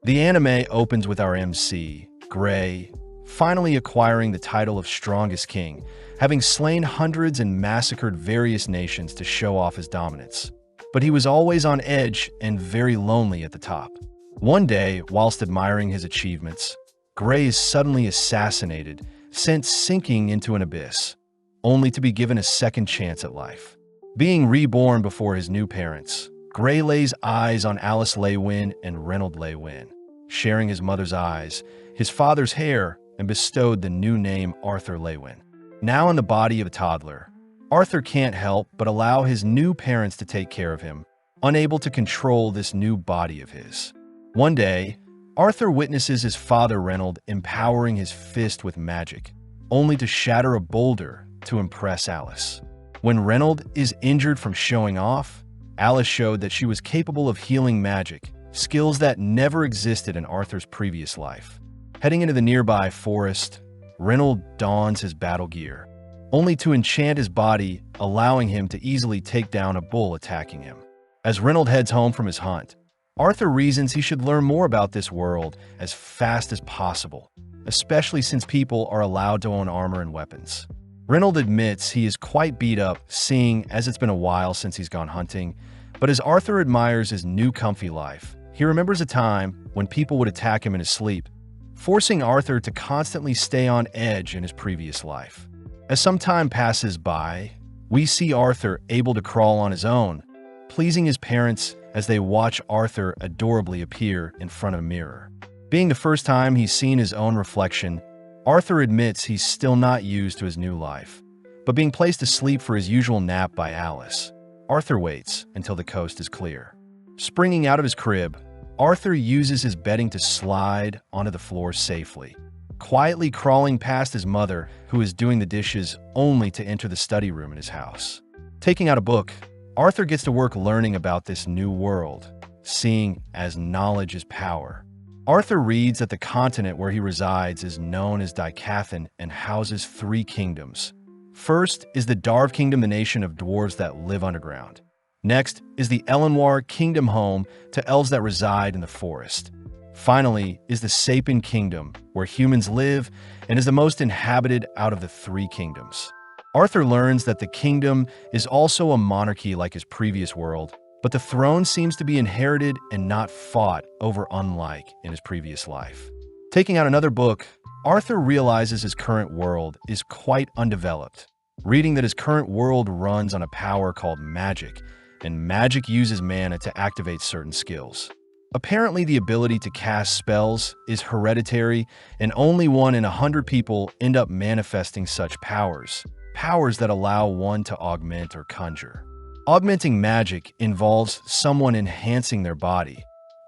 The anime opens with our MC, Gray, finally acquiring the title of Strongest King, having slain hundreds and massacred various nations to show off his dominance. But he was always on edge and very lonely at the top. One day, whilst admiring his achievements, Gray is suddenly assassinated, sent sinking into an abyss, only to be given a second chance at life. Being reborn before his new parents, Gray lays eyes on Alice Lewin and Reynold Lewin, sharing his mother's eyes, his father's hair, and bestowed the new name Arthur Lewin. Now in the body of a toddler, Arthur can't help but allow his new parents to take care of him, unable to control this new body of his. One day, Arthur witnesses his father Reynold empowering his fist with magic, only to shatter a boulder to impress Alice. When Reynold is injured from showing off, Alice showed that she was capable of healing magic, skills that never existed in Arthur's previous life. Heading into the nearby forest, Reynold dons his battle gear, only to enchant his body, allowing him to easily take down a bull attacking him. As Reynold heads home from his hunt, Arthur reasons he should learn more about this world as fast as possible, especially since people are allowed to own armor and weapons. Reynold admits he is quite beat up, seeing as it's been a while since he's gone hunting, but as Arthur admires his new comfy life, he remembers a time when people would attack him in his sleep, forcing Arthur to constantly stay on edge in his previous life. As some time passes by, we see Arthur able to crawl on his own, pleasing his parents as they watch Arthur adorably appear in front of a mirror. Being the first time he's seen his own reflection, Arthur admits he's still not used to his new life, but being placed asleep for his usual nap by Alice, Arthur waits until the coast is clear. Springing out of his crib, Arthur uses his bedding to slide onto the floor safely, quietly crawling past his mother, who is doing the dishes, only to enter the study room in his house. Taking out a book, Arthur gets to work learning about this new world, seeing as knowledge is power. Arthur reads that the continent where he resides is known as Dicathan and houses 3 kingdoms. First is the Darv Kingdom, the nation of dwarves that live underground. Next is the Elenwar Kingdom, home to elves that reside in the forest. Finally is the Sapin Kingdom, where humans live and is the most inhabited out of the 3 kingdoms. Arthur learns that the kingdom is also a monarchy like his previous world, but the throne seems to be inherited and not fought over, unlike in his previous life. Taking out another book, Arthur realizes his current world is quite undeveloped, reading that his current world runs on a power called magic, and magic uses mana to activate certain skills. Apparently, the ability to cast spells is hereditary, and only 1 in 100 people end up manifesting such powers that allow one to augment or conjure. Augmenting magic involves someone enhancing their body,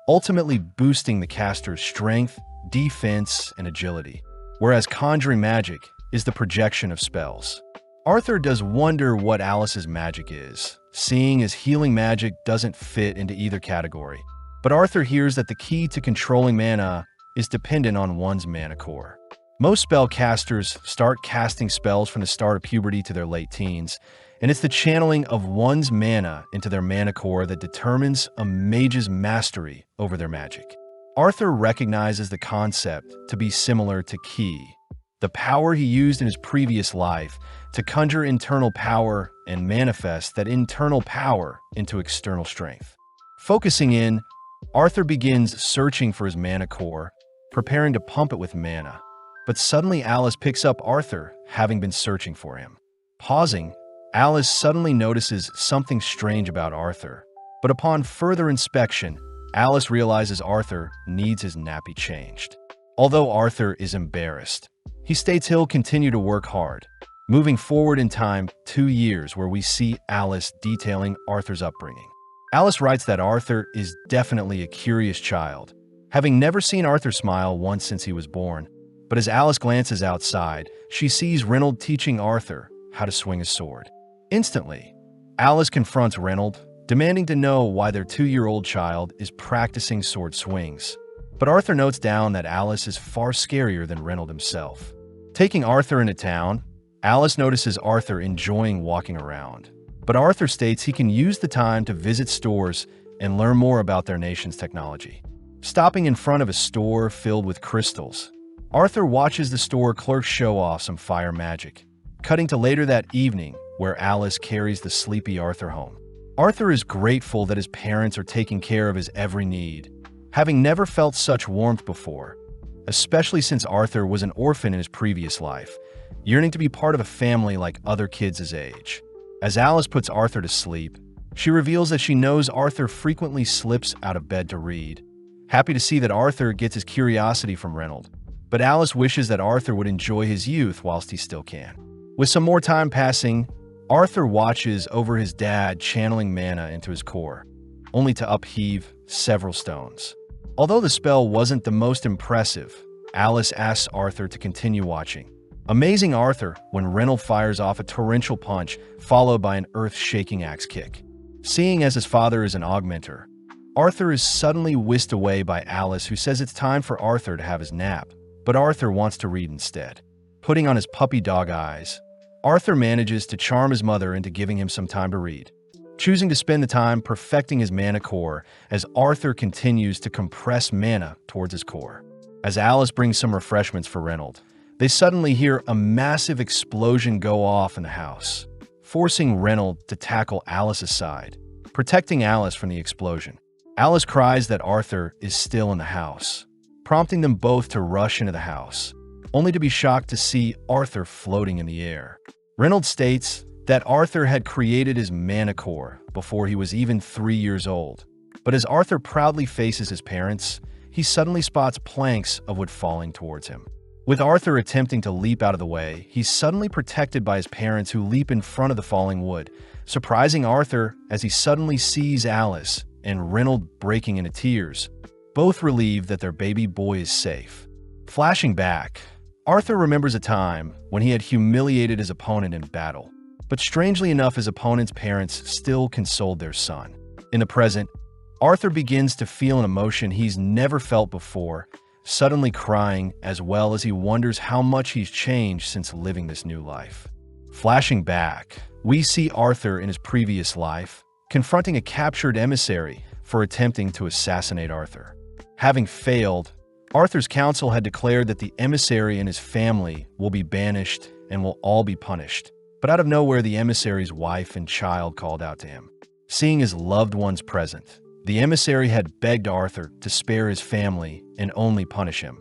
ultimately boosting the caster's strength, defense, and agility, whereas conjuring magic is the projection of spells. Arthur does wonder what Alice's magic is, seeing as healing magic doesn't fit into either category. But Arthur hears that the key to controlling mana is dependent on one's mana core. Most spellcasters start casting spells from the start of puberty to their late teens, and it's the channeling of one's mana into their mana core that determines a mage's mastery over their magic. Arthur recognizes the concept to be similar to Ki, the power he used in his previous life to conjure internal power and manifest that internal power into external strength. Focusing in, Arthur begins searching for his mana core, preparing to pump it with mana. But suddenly Alice picks up Arthur, having been searching for him. Pausing, Alice suddenly notices something strange about Arthur. But upon further inspection, Alice realizes Arthur needs his nappy changed. Although Arthur is embarrassed, he states he'll continue to work hard. Moving forward in time 2 years, where we see Alice detailing Arthur's upbringing. Alice writes that Arthur is definitely a curious child, having never seen Arthur smile once since he was born. But as Alice glances outside, she sees Reynold teaching Arthur how to swing a sword. Instantly, Alice confronts Reynold, demanding to know why their 2-year-old child is practicing sword swings. But Arthur notes down that Alice is far scarier than Reynold himself. Taking Arthur into town, Alice notices Arthur enjoying walking around. But Arthur states he can use the time to visit stores and learn more about their nation's technology. Stopping in front of a store filled with crystals, Arthur watches the store clerk show off some fire magic, cutting to later that evening where Alice carries the sleepy Arthur home. Arthur is grateful that his parents are taking care of his every need, having never felt such warmth before, especially since Arthur was an orphan in his previous life, yearning to be part of a family like other kids his age. As Alice puts Arthur to sleep, she reveals that she knows Arthur frequently slips out of bed to read, happy to see that Arthur gets his curiosity from Reynold. But Alice wishes that Arthur would enjoy his youth whilst he still can. With some more time passing, Arthur watches over his dad channeling mana into his core, only to upheave several stones. Although the spell wasn't the most impressive, Alice asks Arthur to continue watching, amazing Arthur when Reynold fires off a torrential punch followed by an earth-shaking axe kick. Seeing as his father is an augmenter, Arthur is suddenly whisked away by Alice, who says it's time for Arthur to have his nap, but Arthur wants to read instead. Putting on his puppy dog eyes, Arthur manages to charm his mother into giving him some time to read, choosing to spend the time perfecting his mana core as Arthur continues to compress mana towards his core. As Alice brings some refreshments for Reynold, they suddenly hear a massive explosion go off in the house, forcing Reynold to tackle Alice's side, protecting Alice from the explosion. Alice cries that Arthur is still in the house, prompting them both to rush into the house, only to be shocked to see Arthur floating in the air. Reynold states that Arthur had created his mana core before he was even 3 years old, but as Arthur proudly faces his parents, he suddenly spots planks of wood falling towards him. With Arthur attempting to leap out of the way, he's suddenly protected by his parents, who leap in front of the falling wood, surprising Arthur as he suddenly sees Alice and Reynold breaking into tears, both relieved that their baby boy is safe. Flashing back, Arthur remembers a time when he had humiliated his opponent in battle, but strangely enough, his opponent's parents still consoled their son. In the present, Arthur begins to feel an emotion he's never felt before, suddenly crying, as well as he wonders how much he's changed since living this new life. Flashing back, we see Arthur in his previous life, confronting a captured emissary for attempting to assassinate Arthur. Having failed, Arthur's council had declared that the emissary and his family will be banished and will all be punished. But out of nowhere, the emissary's wife and child called out to him. Seeing his loved ones present, the emissary had begged Arthur to spare his family and only punish him.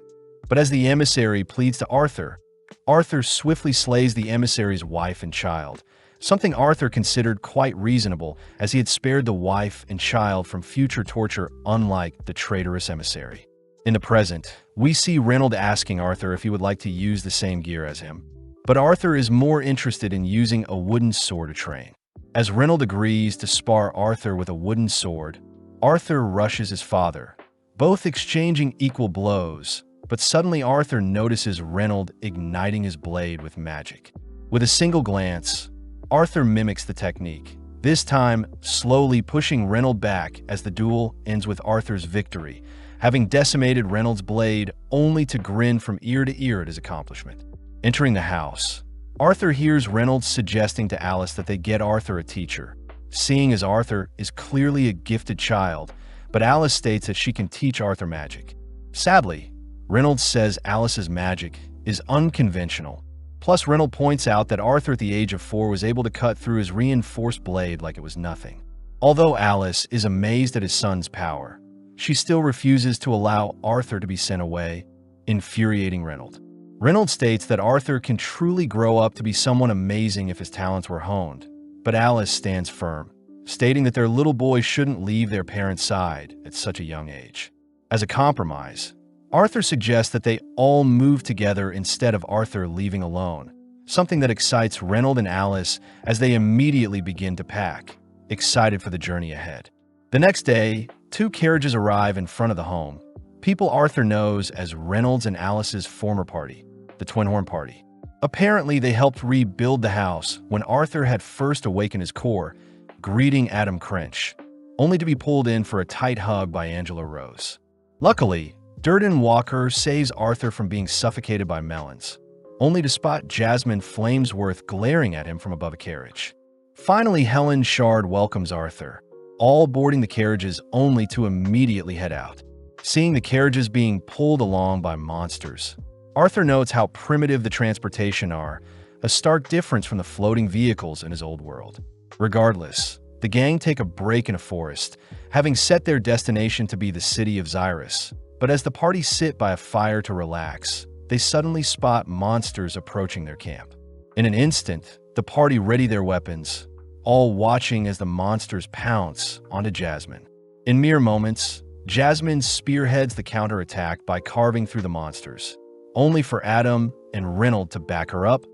But as the emissary pleads to Arthur, Arthur swiftly slays the emissary's wife and child, something Arthur considered quite reasonable, as he had spared the wife and child from future torture, unlike the traitorous emissary. In the present, we see Reynold asking Arthur if he would like to use the same gear as him, but Arthur is more interested in using a wooden sword to train. As Reynold agrees to spar Arthur with a wooden sword, Arthur rushes his father, both exchanging equal blows, but suddenly Arthur notices Reynold igniting his blade with magic. With a single glance, Arthur mimics the technique, this time slowly pushing Reynold back as the duel ends with Arthur's victory, having decimated Reynold's blade only to grin from ear to ear at his accomplishment. Entering the house, Arthur hears Reynold suggesting to Alice that they get Arthur a teacher, seeing as Arthur is clearly a gifted child, but Alice states that she can teach Arthur magic. Sadly, Reynold says Alice's magic is unconventional. Plus, Reynold points out that Arthur at the age of 4 was able to cut through his reinforced blade like it was nothing. Although Alice is amazed at his son's power, she still refuses to allow Arthur to be sent away, infuriating Reynold. Reynold states that Arthur can truly grow up to be someone amazing if his talents were honed, but Alice stands firm, stating that their little boy shouldn't leave their parents' side at such a young age. As a compromise, Arthur suggests that they all move together instead of Arthur leaving alone, something that excites Reynold and Alice as they immediately begin to pack, excited for the journey ahead. The next day, 2 carriages arrive in front of the home, people Arthur knows as Reynolds and Alice's former party, the Twin Horn Party. Apparently, they helped rebuild the house when Arthur had first awakened his core, greeting Adam Crinch, only to be pulled in for a tight hug by Angela Rose. Luckily, Durden Walker saves Arthur from being suffocated by melons, only to spot Jasmine Flamesworth glaring at him from above a carriage. Finally, Helen Shard welcomes Arthur, all boarding the carriages only to immediately head out. seeing the carriages being pulled along by monsters. Arthur notes how primitive the transportation are, a stark difference from the floating vehicles in his old world. Regardless, the gang take a break in a forest, having set their destination to be the city of Xyrus. But as the party sit by a fire to relax, they suddenly spot monsters approaching their camp. In an instant, the party ready their weapons, all watching as the monsters pounce onto Jasmine. In mere moments, Jasmine spearheads the counterattack by carving through the monsters, only for Adam and Reynold to back her up,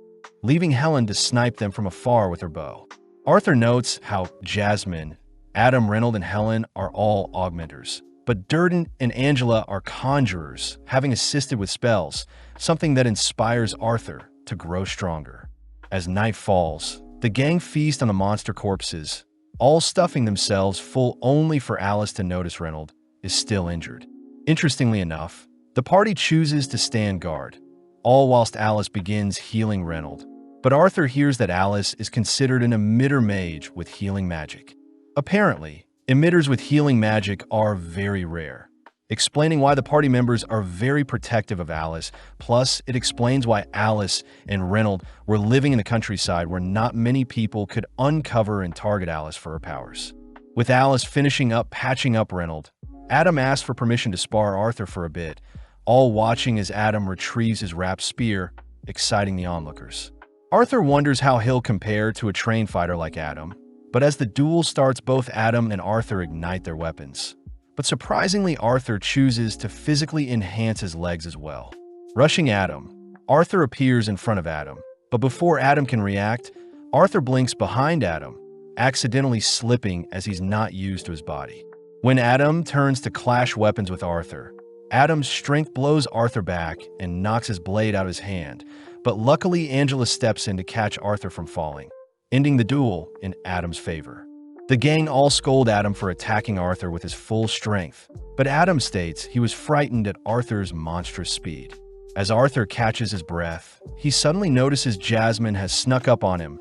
leaving Helen to snipe them from afar with her bow. Arthur notes how Jasmine, Adam, Reynold, and Helen are all augmenters, but Durden and Angela are conjurers, having assisted with spells, something that inspires Arthur to grow stronger. As night falls, the gang feast on the monster corpses, all stuffing themselves full only for Alice to notice Reynold is still injured. Interestingly enough, the party chooses to stand guard, all whilst Alice begins healing Reynold. But Arthur hears that Alice is considered an emitter mage with healing magic. Apparently, emitters with healing magic are very rare, explaining why the party members are very protective of Alice. Plus, it explains why Alice and Reynold were living in the countryside where not many people could uncover and target Alice for her powers. With Alice finishing up patching up Reynold, Adam asks for permission to spar Arthur for a bit, all watching as Adam retrieves his wrapped spear, exciting the onlookers. Arthur wonders how he'll compare to a trained fighter like Adam, but as the duel starts, both Adam and Arthur ignite their weapons. But surprisingly, Arthur chooses to physically enhance his legs as well. Rushing Adam, Arthur appears in front of Adam, but before Adam can react, Arthur blinks behind Adam, accidentally slipping as he's not used to his body. When Adam turns to clash weapons with Arthur, Adam's strength blows Arthur back and knocks his blade out of his hand, but luckily Angela steps in to catch Arthur from falling, ending the duel in Adam's favor. The gang all scold Adam for attacking Arthur with his full strength, but Adam states he was frightened at Arthur's monstrous speed. As Arthur catches his breath, he suddenly notices Jasmine has snuck up on him,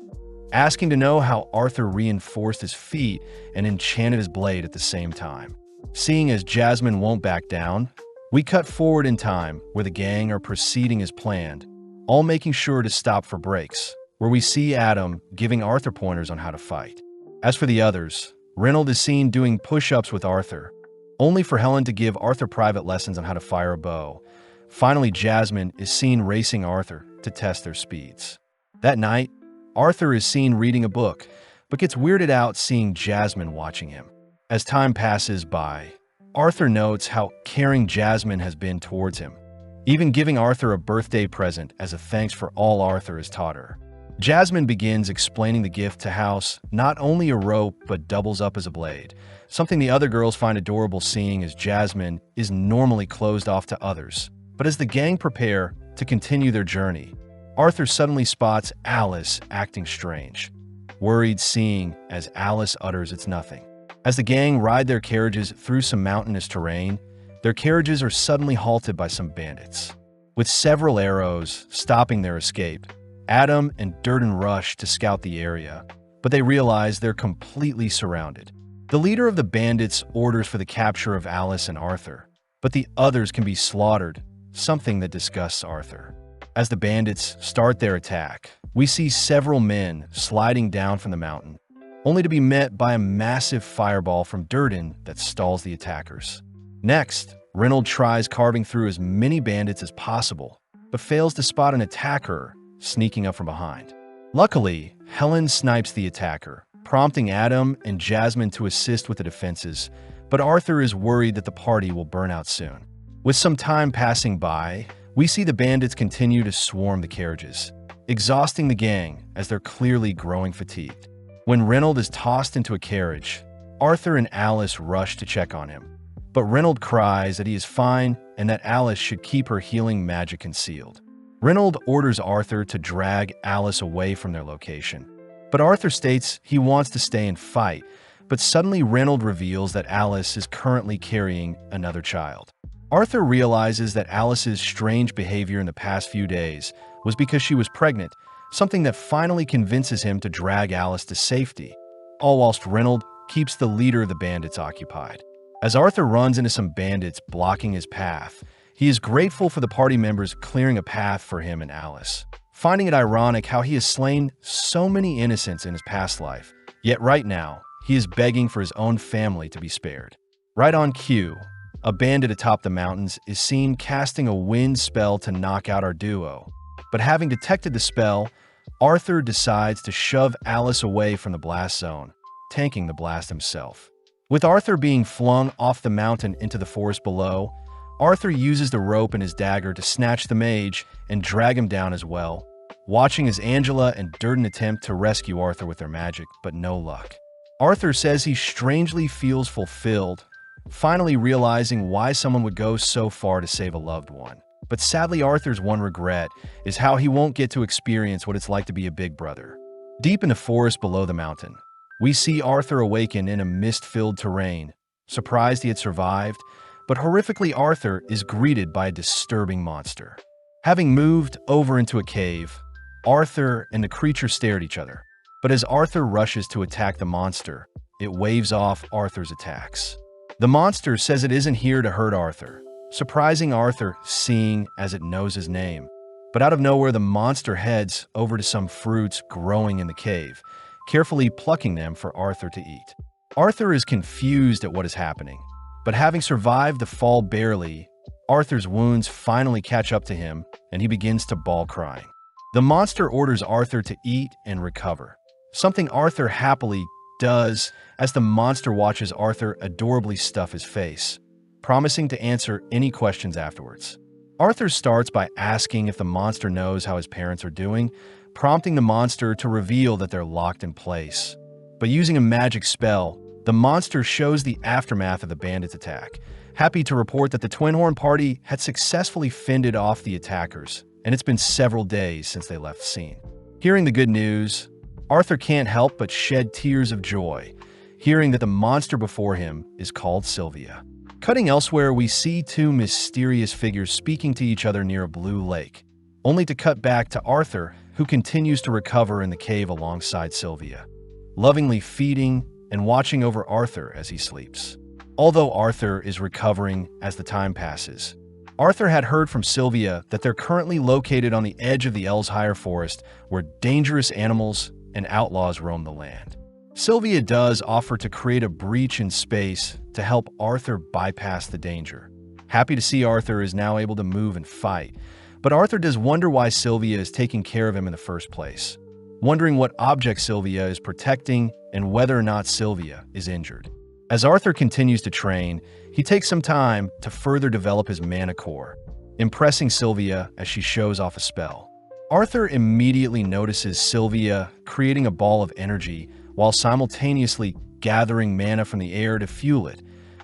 asking to know how Arthur reinforced his feet and enchanted his blade at the same time. Seeing as Jasmine won't back down, we cut forward in time where the gang are proceeding as planned, all making sure to stop for breaks, where we see Adam giving Arthur pointers on how to fight. As for the others, Reynold is seen doing push-ups with Arthur, only for Helen to give Arthur private lessons on how to fire a bow. Finally, Jasmine is seen racing Arthur to test their speeds. That night, Arthur is seen reading a book, but gets weirded out seeing Jasmine watching him. As time passes by, Arthur notes how caring Jasmine has been towards him, even giving Arthur a birthday present as a thanks for all Arthur has taught her. Jasmine begins explaining the gift to House, not only a rope but doubles up as a blade, something the other girls find adorable seeing as Jasmine is normally closed off to others. But as the gang prepare to continue their journey, Arthur suddenly spots Alice acting strange, worried seeing as Alice utters it's nothing. As the gang ride their carriages through some mountainous terrain, their carriages are suddenly halted by some bandits. With several arrows stopping their escape, Adam and Durden rush to scout the area, but they realize they're completely surrounded. The leader of the bandits orders for the capture of Alice and Arthur, but the others can be slaughtered, something that disgusts Arthur. As the bandits start their attack, we see several men sliding down from the mountain, only to be met by a massive fireball from Durden that stalls the attackers. Next, Reynold tries carving through as many bandits as possible, but fails to spot an attacker sneaking up from behind. Luckily, Helen snipes the attacker, prompting Adam and Jasmine to assist with the defenses, but Arthur is worried that the party will burn out soon. With some time passing by, we see the bandits continue to swarm the carriages, exhausting the gang as they're clearly growing fatigued. When Reynold is tossed into a carriage, Arthur and Alice rush to check on him, but Reynold cries that he is fine and that Alice should keep her healing magic concealed. Reynold orders Arthur to drag Alice away from their location, but Arthur states he wants to stay and fight, but suddenly Reynold reveals that Alice is currently carrying another child. Arthur realizes that Alice's strange behavior in the past few days was because she was pregnant, something that finally convinces him to drag Alice to safety, all whilst Reynold keeps the leader of the bandits occupied. As Arthur runs into some bandits blocking his path, he is grateful for the party members clearing a path for him and Alice, finding it ironic how he has slain so many innocents in his past life, yet right now, he is begging for his own family to be spared. Right on cue, a bandit atop the mountains is seen casting a wind spell to knock out our duo, but having detected the spell, Arthur decides to shove Alice away from the blast zone, tanking the blast himself. With Arthur being flung off the mountain into the forest below, Arthur uses the rope and his dagger to snatch the mage and drag him down as well, watching as Angela and Durden attempt to rescue Arthur with their magic, but no luck. Arthur says he strangely feels fulfilled, finally realizing why someone would go so far to save a loved one. But sadly, Arthur's one regret is how he won't get to experience what it's like to be a big brother. Deep in the forest below the mountain, we see Arthur awaken in a mist-filled terrain, surprised he had survived, but horrifically Arthur is greeted by a disturbing monster. Having moved over into a cave, Arthur and the creature stare at each other. But as Arthur rushes to attack the monster, it waves off Arthur's attacks. The monster says it isn't here to hurt Arthur, surprising Arthur seeing as it knows his name. But out of nowhere, the monster heads over to some fruits growing in the cave, carefully plucking them for Arthur to eat. Arthur is confused at what is happening, but having survived the fall barely, Arthur's wounds finally catch up to him and he begins to bawl crying. The monster orders Arthur to eat and recover, something Arthur happily does as the monster watches Arthur adorably stuff his face, promising to answer any questions afterwards. Arthur starts by asking if the monster knows how his parents are doing, prompting the monster to reveal that they're locked in place. But using a magic spell, the monster shows the aftermath of the bandits' attack, happy to report that the Twin Horn party had successfully fended off the attackers, and it's been several days since they left the scene. Hearing the good news, Arthur can't help but shed tears of joy, hearing that the monster before him is called Sylvia. Cutting elsewhere, we see two mysterious figures speaking to each other near a blue lake, only to cut back to Arthur, who continues to recover in the cave alongside Sylvia, lovingly feeding and watching over Arthur as he sleeps. Although Arthur is recovering as the time passes, Arthur had heard from Sylvia that they're currently located on the edge of the Elshire Forest, where dangerous animals and outlaws roam the land. Sylvia does offer to create a breach in space to help Arthur bypass the danger. Happy to see Arthur is now able to move and fight, but Arthur does wonder why Sylvia is taking care of him in the first place, wondering what object Sylvia is protecting and whether or not Sylvia is injured. As Arthur continues to train, he takes some time to further develop his mana core, impressing Sylvia as she shows off a spell. Arthur immediately notices Sylvia creating a ball of energy while simultaneously gathering mana from the air to fuel it,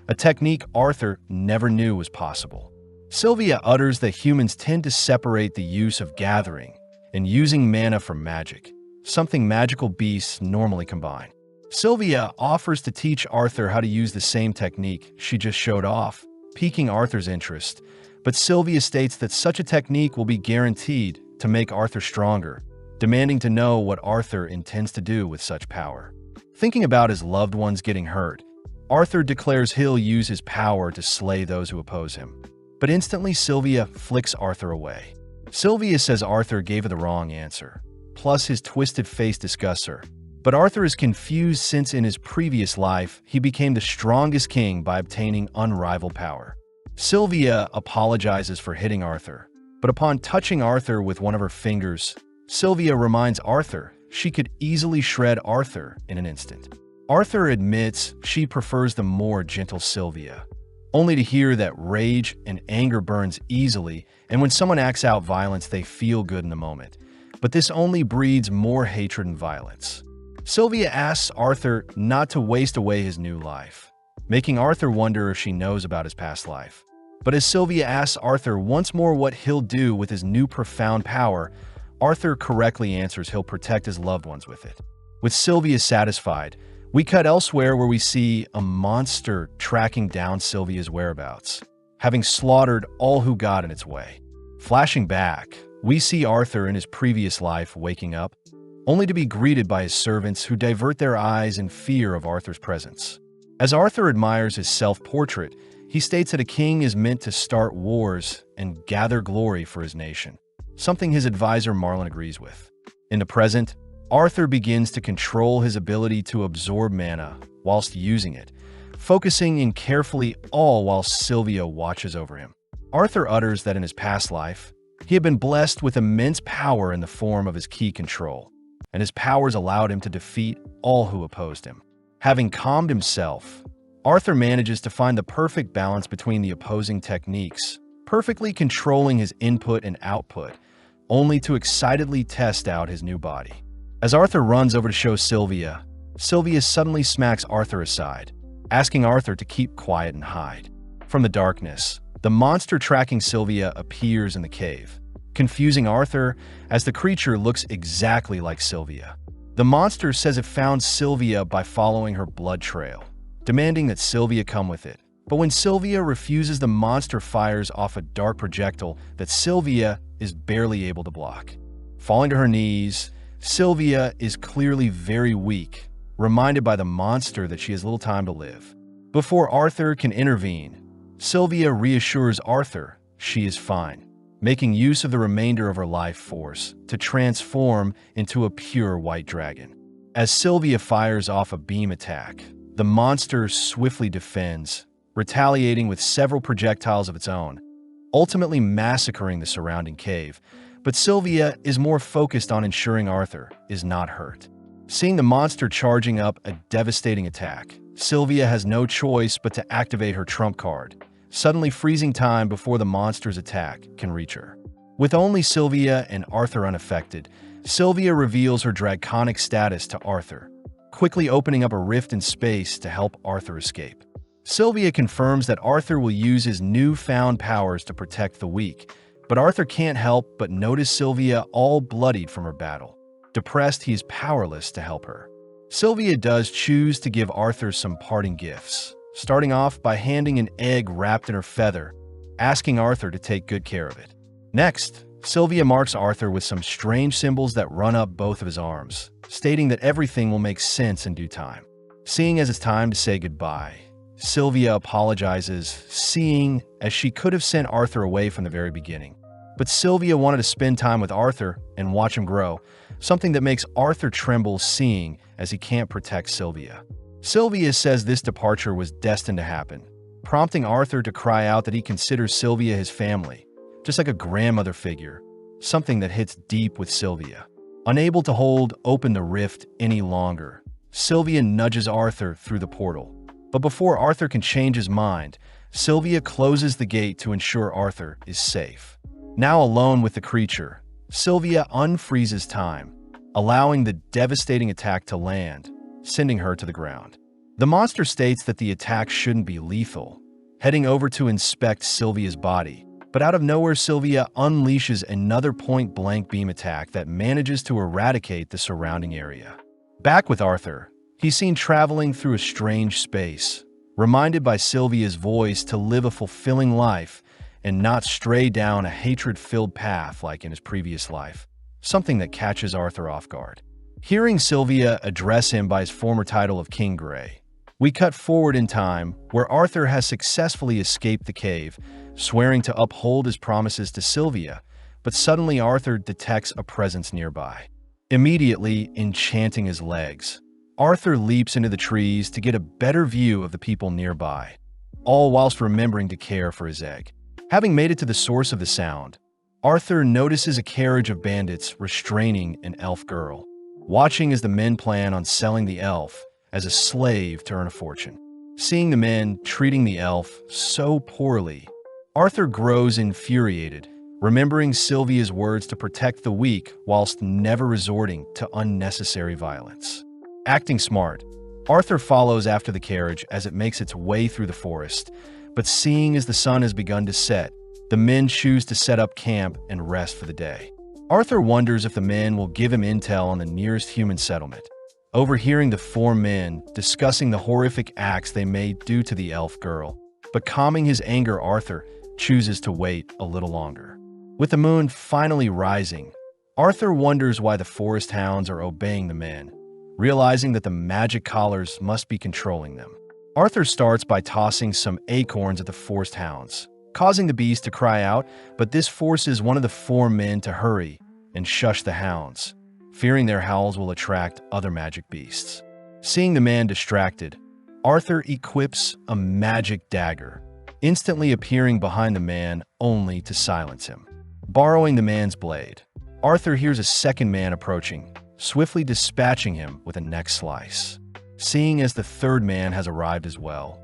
a technique Arthur never knew was possible. Sylvia utters that humans tend to separate the use of gathering and using mana from magic, something magical beasts normally combine. Sylvia offers to teach Arthur how to use the same technique she just showed off, piquing Arthur's interest, but Sylvia states that such a technique will be guaranteed to make Arthur stronger, demanding to know what Arthur intends to do with such power. Thinking about his loved ones getting hurt, Arthur declares he'll use his power to slay those who oppose him. But instantly Sylvia flicks Arthur away. Sylvia says Arthur gave her the wrong answer, plus his twisted face disgusts her. But Arthur is confused since in his previous life, he became the strongest king by obtaining unrivaled power. Sylvia apologizes for hitting Arthur, but upon touching Arthur with one of her fingers, Sylvia reminds Arthur she could easily shred Arthur in an instant. Arthur admits she prefers the more gentle Sylvia, only to hear that rage and anger burns easily, and when someone acts out violence, they feel good in the moment. But this only breeds more hatred and violence. Sylvia asks Arthur not to waste away his new life, making Arthur wonder if she knows about his past life. But as Sylvia asks Arthur once more what he'll do with his new profound power, Arthur correctly answers he'll protect his loved ones with it. With Sylvia satisfied, we cut elsewhere where we see a monster tracking down Sylvia's whereabouts, having slaughtered all who got in its way. Flashing back, we see Arthur in his previous life waking up, only to be greeted by his servants who divert their eyes in fear of Arthur's presence. As Arthur admires his self-portrait, he states that a king is meant to start wars and gather glory for his nation, something his advisor Marlon agrees with. In the present, Arthur begins to control his ability to absorb mana whilst using it, focusing in carefully all while Sylvia watches over him. Arthur utters that in his past life, he had been blessed with immense power in the form of his key control, and his powers allowed him to defeat all who opposed him. Having calmed himself, Arthur manages to find the perfect balance between the opposing techniques, perfectly controlling his input and output, only to excitedly test out his new body. As Arthur runs over to show Sylvia, Sylvia suddenly smacks Arthur aside, asking Arthur to keep quiet and hide. From the darkness, the monster tracking Sylvia appears in the cave, confusing Arthur as the creature looks exactly like Sylvia. The monster says it found Sylvia by following her blood trail, demanding that Sylvia come with it. But when Sylvia refuses, the monster fires off a dark projectile that Sylvia is barely able to block. Falling to her knees, Sylvia is clearly very weak, reminded by the monster that she has little time to live. Before Arthur can intervene, Sylvia reassures Arthur she is fine, making use of the remainder of her life force to transform into a pure white dragon. As Sylvia fires off a beam attack, the monster swiftly defends, retaliating with several projectiles of its own, ultimately massacring the surrounding cave. But Sylvia is more focused on ensuring Arthur is not hurt. Seeing the monster charging up a devastating attack, Sylvia has no choice but to activate her trump card, suddenly freezing time before the monster's attack can reach her. With only Sylvia and Arthur unaffected, Sylvia reveals her draconic status to Arthur, quickly opening up a rift in space to help Arthur escape. Sylvia confirms that Arthur will use his newfound powers to protect the weak, but Arthur can't help but notice Sylvia all bloodied from her battle. Depressed, he is powerless to help her. Sylvia does choose to give Arthur some parting gifts, starting off by handing an egg wrapped in her feather, asking Arthur to take good care of it. Next, Sylvia marks Arthur with some strange symbols that run up both of his arms, stating that everything will make sense in due time. Seeing as it's time to say goodbye, Sylvia apologizes, seeing as she could have sent Arthur away from the very beginning. But Sylvia wanted to spend time with Arthur and watch him grow, something that makes Arthur tremble seeing as he can't protect Sylvia. Sylvia says this departure was destined to happen, prompting Arthur to cry out that he considers Sylvia his family, just like a grandmother figure, something that hits deep with Sylvia. Unable to hold open the rift any longer, Sylvia nudges Arthur through the portal. But before Arthur can change his mind, Sylvia closes the gate to ensure Arthur is safe. Now alone with the creature, Sylvia unfreezes time, allowing the devastating attack to land, sending her to the ground. The monster states that the attack shouldn't be lethal, heading over to inspect Sylvia's body. But out of nowhere, Sylvia unleashes another point-blank beam attack that manages to eradicate the surrounding area. Back with Arthur, he's seen traveling through a strange space, reminded by Sylvia's voice to live a fulfilling life and not stray down a hatred-filled path like in his previous life, something that catches Arthur off guard. Hearing Sylvia address him by his former title of King Grey, we cut forward in time where Arthur has successfully escaped the cave, swearing to uphold his promises to Sylvia, but suddenly Arthur detects a presence nearby. Immediately enchanting his legs, Arthur leaps into the trees to get a better view of the people nearby, all whilst remembering to care for his egg. Having made it to the source of the sound, Arthur notices a carriage of bandits restraining an elf girl, watching as the men plan on selling the elf as a slave to earn a fortune. Seeing the men treating the elf so poorly, Arthur grows infuriated, remembering Sylvia's words to protect the weak whilst never resorting to unnecessary violence. Acting smart, Arthur follows after the carriage as it makes its way through the forest, but seeing as the sun has begun to set, the men choose to set up camp and rest for the day. Arthur wonders if the men will give him intel on the nearest human settlement, overhearing the four men discussing the horrific acts they may do to the elf girl. But calming his anger, Arthur chooses to wait a little longer. With the moon finally rising, Arthur wonders why the forest hounds are obeying the men, realizing that the magic collars must be controlling them. Arthur starts by tossing some acorns at the forest hounds, causing the beast to cry out, but this forces one of the four men to hurry and shush the hounds, fearing their howls will attract other magic beasts. Seeing the man distracted, Arthur equips a magic dagger, instantly appearing behind the man only to silence him. Borrowing the man's blade, Arthur hears a second man approaching, swiftly dispatching him with a neck slice. Seeing as the third man has arrived as well,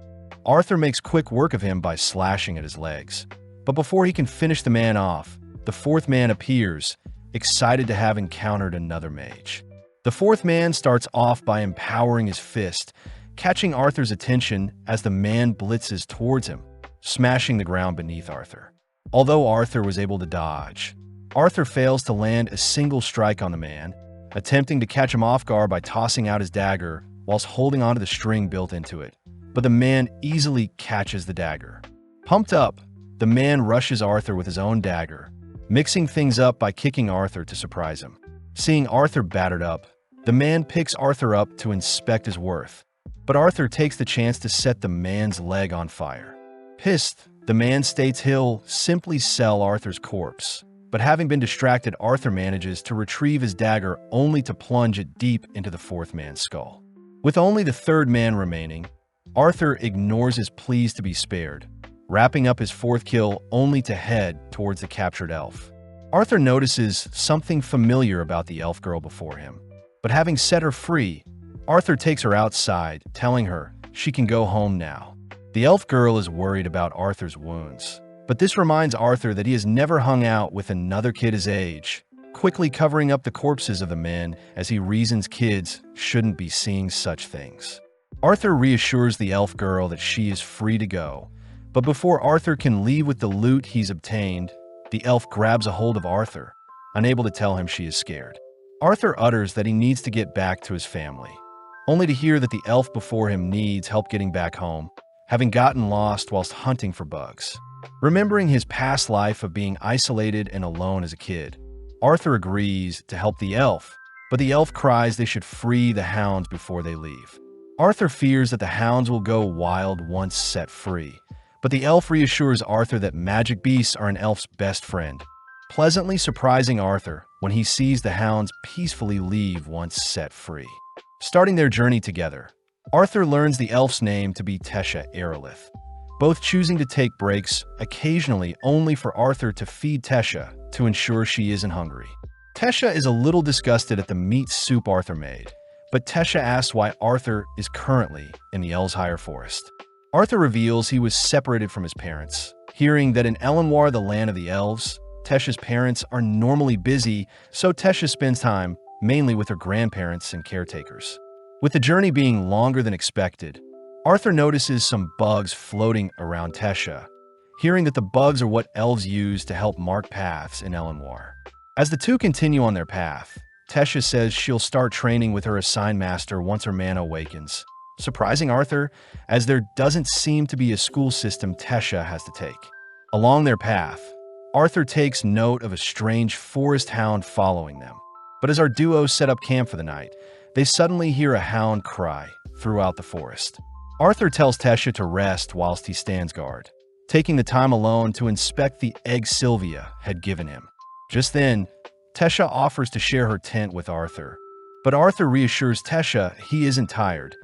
Arthur makes quick work of him by slashing at his legs. But before he can finish the man off, the fourth man appears, excited to have encountered another mage. The fourth man starts off by empowering his fist, catching Arthur's attention as the man blitzes towards him, smashing the ground beneath Arthur. Although Arthur was able to dodge, Arthur fails to land a single strike on the man, attempting to catch him off guard by tossing out his dagger whilst holding onto the string built into it. But the man easily catches the dagger. Pumped up, the man rushes Arthur with his own dagger, mixing things up by kicking Arthur to surprise him. Seeing Arthur battered up, the man picks Arthur up to inspect his worth, but Arthur takes the chance to set the man's leg on fire. Pissed, the man states he'll simply sell Arthur's corpse, but having been distracted, Arthur manages to retrieve his dagger only to plunge it deep into the fourth man's skull. With only the third man remaining, Arthur ignores his pleas to be spared, wrapping up his fourth kill only to head towards the captured elf. Arthur notices something familiar about the elf girl before him, but having set her free, Arthur takes her outside, telling her she can go home now. The elf girl is worried about Arthur's wounds, but this reminds Arthur that he has never hung out with another kid his age, quickly covering up the corpses of the men as he reasons kids shouldn't be seeing such things. Arthur reassures the elf girl that she is free to go, but before Arthur can leave with the loot he's obtained, the elf grabs a hold of Arthur, unable to tell him she is scared. Arthur utters that he needs to get back to his family, only to hear that the elf before him needs help getting back home, having gotten lost whilst hunting for bugs. Remembering his past life of being isolated and alone as a kid, Arthur agrees to help the elf, but the elf cries they should free the hounds before they leave. Arthur fears that the hounds will go wild once set free, but the elf reassures Arthur that magic beasts are an elf's best friend, pleasantly surprising Arthur when he sees the hounds peacefully leave once set free. Starting their journey together, Arthur learns the elf's name to be Tesha Aerolith, both choosing to take breaks occasionally only for Arthur to feed Tesha to ensure she isn't hungry. Tesha is a little disgusted at the meat soup Arthur made, but Tesha asks why Arthur is currently in the Elshire Forest. Arthur reveals he was separated from his parents, hearing that in Elenoir, the land of the elves, Tesha's parents are normally busy, so Tesha spends time mainly with her grandparents and caretakers. With the journey being longer than expected, Arthur notices some bugs floating around Tesha, hearing that the bugs are what elves use to help mark paths in Elenoir. As the two continue on their path, Tesha says she'll start training with her assigned master once her mana awakens, surprising Arthur as there doesn't seem to be a school system Tesha has to take. Along their path, Arthur takes note of a strange forest hound following them. But as our duo set up camp for the night, they suddenly hear a hound cry throughout the forest. Arthur tells Tesha to rest whilst he stands guard, taking the time alone to inspect the egg Sylvia had given him. Just then, Tesha offers to share her tent with Arthur, but Arthur reassures Tesha he isn't tired,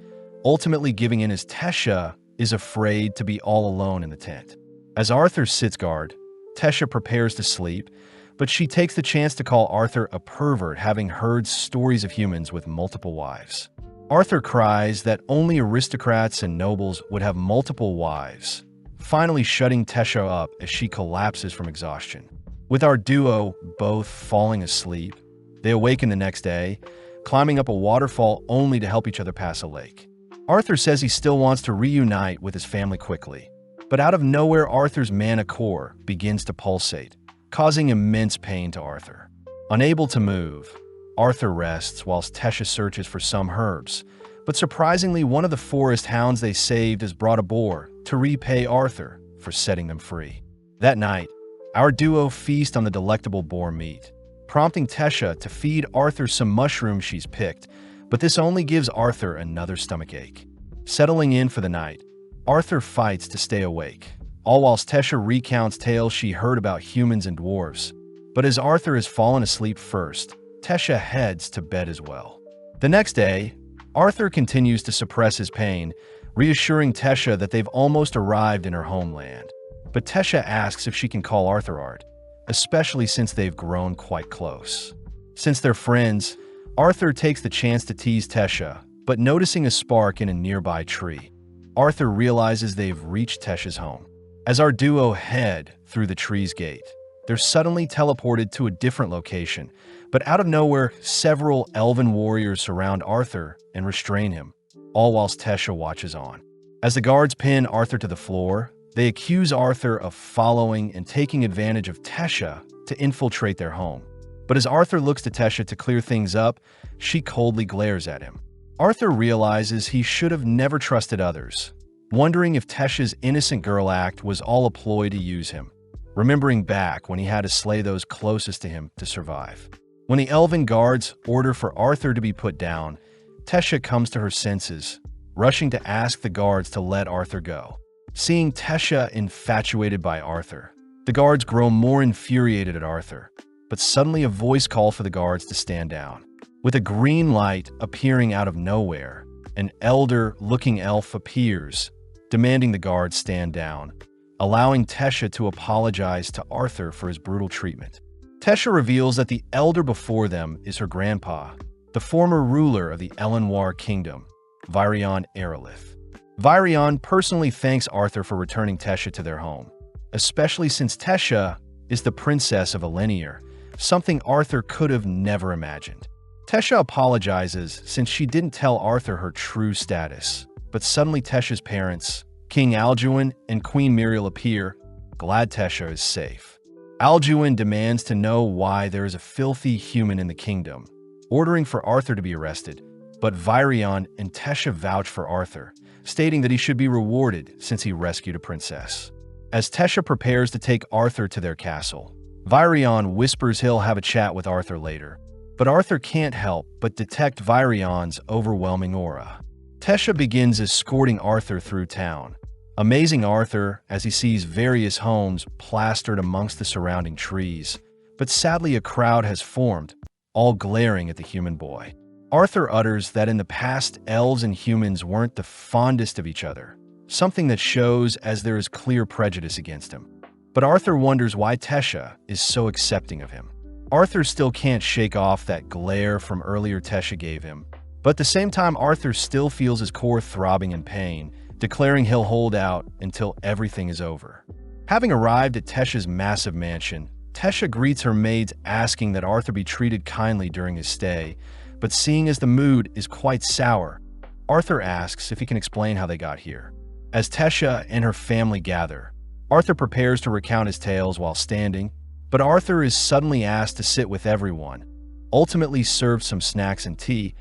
ultimately giving in as Tesha is afraid to be all alone in the tent. As Arthur sits guard, Tesha prepares to sleep, but she takes the chance to call Arthur a pervert, having heard stories of humans with multiple wives. Arthur cries that only aristocrats and nobles would have multiple wives, finally shutting Tesha up as she collapses from exhaustion. With our duo both falling asleep, they awaken the next day, climbing up a waterfall only to help each other pass a lake. Arthur says he still wants to reunite with his family quickly, but out of nowhere Arthur's mana core begins to pulsate, causing immense pain to Arthur. Unable to move, Arthur rests whilst Tesha searches for some herbs, but surprisingly one of the forest hounds they saved has brought a boar to repay Arthur for setting them free. That night, our duo feast on the delectable boar meat, prompting Tesha to feed Arthur some mushrooms she's picked, but this only gives Arthur another stomachache. Settling in for the night, Arthur fights to stay awake, all whilst Tesha recounts tales she heard about humans and dwarves. But as Arthur has fallen asleep first, Tesha heads to bed as well. The next day, Arthur continues to suppress his pain, reassuring Tesha that they've almost arrived in her homeland. But Tesha asks if she can call Arthur Art, especially since they've grown quite close. Since they're friends, Arthur takes the chance to tease Tesha, but noticing a spark in a nearby tree, Arthur realizes they've reached Tesha's home. As our duo head through the tree's gate, they're suddenly teleported to a different location, but out of nowhere, several elven warriors surround Arthur and restrain him, all whilst Tesha watches on. As the guards pin Arthur to the floor, they accuse Arthur of following and taking advantage of Tesha to infiltrate their home. But as Arthur looks to Tesha to clear things up, she coldly glares at him. Arthur realizes he should have never trusted others, wondering if Tesha's innocent girl act was all a ploy to use him, remembering back when he had to slay those closest to him to survive. When the elven guards order for Arthur to be put down, Tesha comes to her senses, rushing to ask the guards to let Arthur go. Seeing Tesha infatuated by Arthur, the guards grow more infuriated at Arthur, but suddenly a voice calls for the guards to stand down. With a green light appearing out of nowhere, an elder-looking elf appears, demanding the guards stand down, allowing Tesha to apologize to Arthur for his brutal treatment. Tesha reveals that the elder before them is her grandpa, the former ruler of the Elenwar kingdom, Virion Aerolith. Virion personally thanks Arthur for returning Tesha to their home, especially since Tesha is the princess of Elenier, something Arthur could have never imagined. Tesha apologizes since she didn't tell Arthur her true status, but suddenly Tesha's parents, King Alduin and Queen Muriel appear, glad Tesha is safe. Alduin demands to know why there is a filthy human in the kingdom, ordering for Arthur to be arrested, but Virion and Tesha vouch for Arthur, stating that he should be rewarded since he rescued a princess. As Tesha prepares to take Arthur to their castle, Virion whispers he'll have a chat with Arthur later, but Arthur can't help but detect Virion's overwhelming aura. Tesha begins escorting Arthur through town, amazing Arthur as he sees various homes plastered amongst the surrounding trees, but sadly a crowd has formed, all glaring at the human boy. Arthur utters that in the past elves and humans weren't the fondest of each other, something that shows as there is clear prejudice against him. But Arthur wonders why Tesha is so accepting of him. Arthur still can't shake off that glare from earlier Tesha gave him, but at the same time Arthur still feels his core throbbing in pain, declaring he'll hold out until everything is over. Having arrived at Tesha's massive mansion, Tesha greets her maids asking that Arthur be treated kindly during his stay, but seeing as the mood is quite sour, Arthur asks if he can explain how they got here. As Tesha and her family gather, Arthur prepares to recount his tales while standing, but Arthur is suddenly asked to sit with everyone, ultimately served some snacks and tea,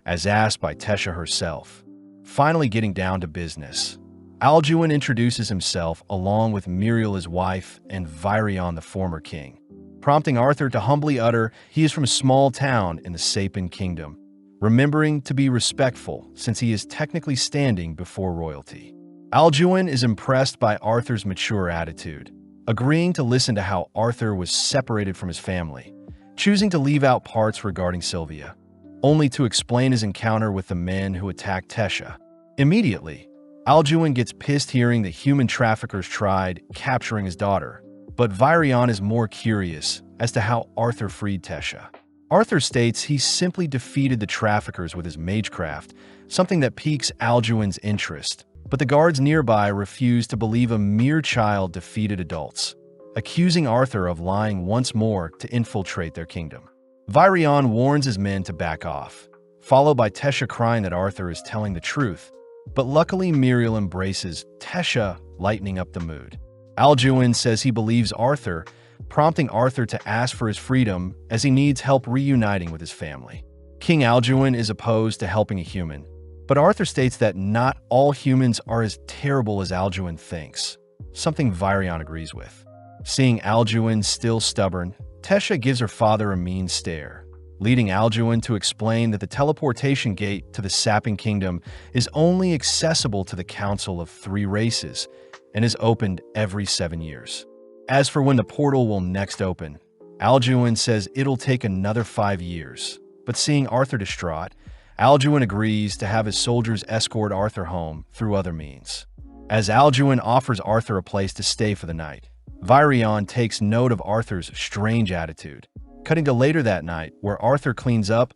as asked by Tesha herself. Finally getting down to business, Alduin introduces himself along with Muriel his wife and Virion the former king, prompting Arthur to humbly utter he is from a small town in the Sapin kingdom, remembering to be respectful since he is technically standing before royalty. Alduin is impressed by Arthur's mature attitude, agreeing to listen to how Arthur was separated from his family, choosing to leave out parts regarding Sylvia, only to explain his encounter with the men who attacked Tesha. Immediately, Alduin gets pissed hearing that human traffickers tried capturing his daughter, but Virion is more curious as to how Arthur freed Tesha. Arthur states he simply defeated the traffickers with his magecraft, something that piques Alduin's interest, but the guards nearby refuse to believe a mere child defeated adults, accusing Arthur of lying once more to infiltrate their kingdom. Virion warns his men to back off, followed by Tesha crying that Arthur is telling the truth, but luckily Muriel embraces Tesha, lightening up the mood. Alduin says he believes Arthur, prompting Arthur to ask for his freedom as he needs help reuniting with his family. King Alduin is opposed to helping a human, but Arthur states that not all humans are as terrible as Alduin thinks, something Virion agrees with. Seeing Alduin still stubborn, Tesha gives her father a mean stare, leading Alduin to explain that the teleportation gate to the Sapping Kingdom is only accessible to the Council of 3 races and is opened every 7 years. As for when the portal will next open, Alduin says it'll take another 5 years, but seeing Arthur distraught, Alduin agrees to have his soldiers escort Arthur home through other means. As Alduin offers Arthur a place to stay for the night, Virion takes note of Arthur's strange attitude, cutting to later that night where Arthur cleans up,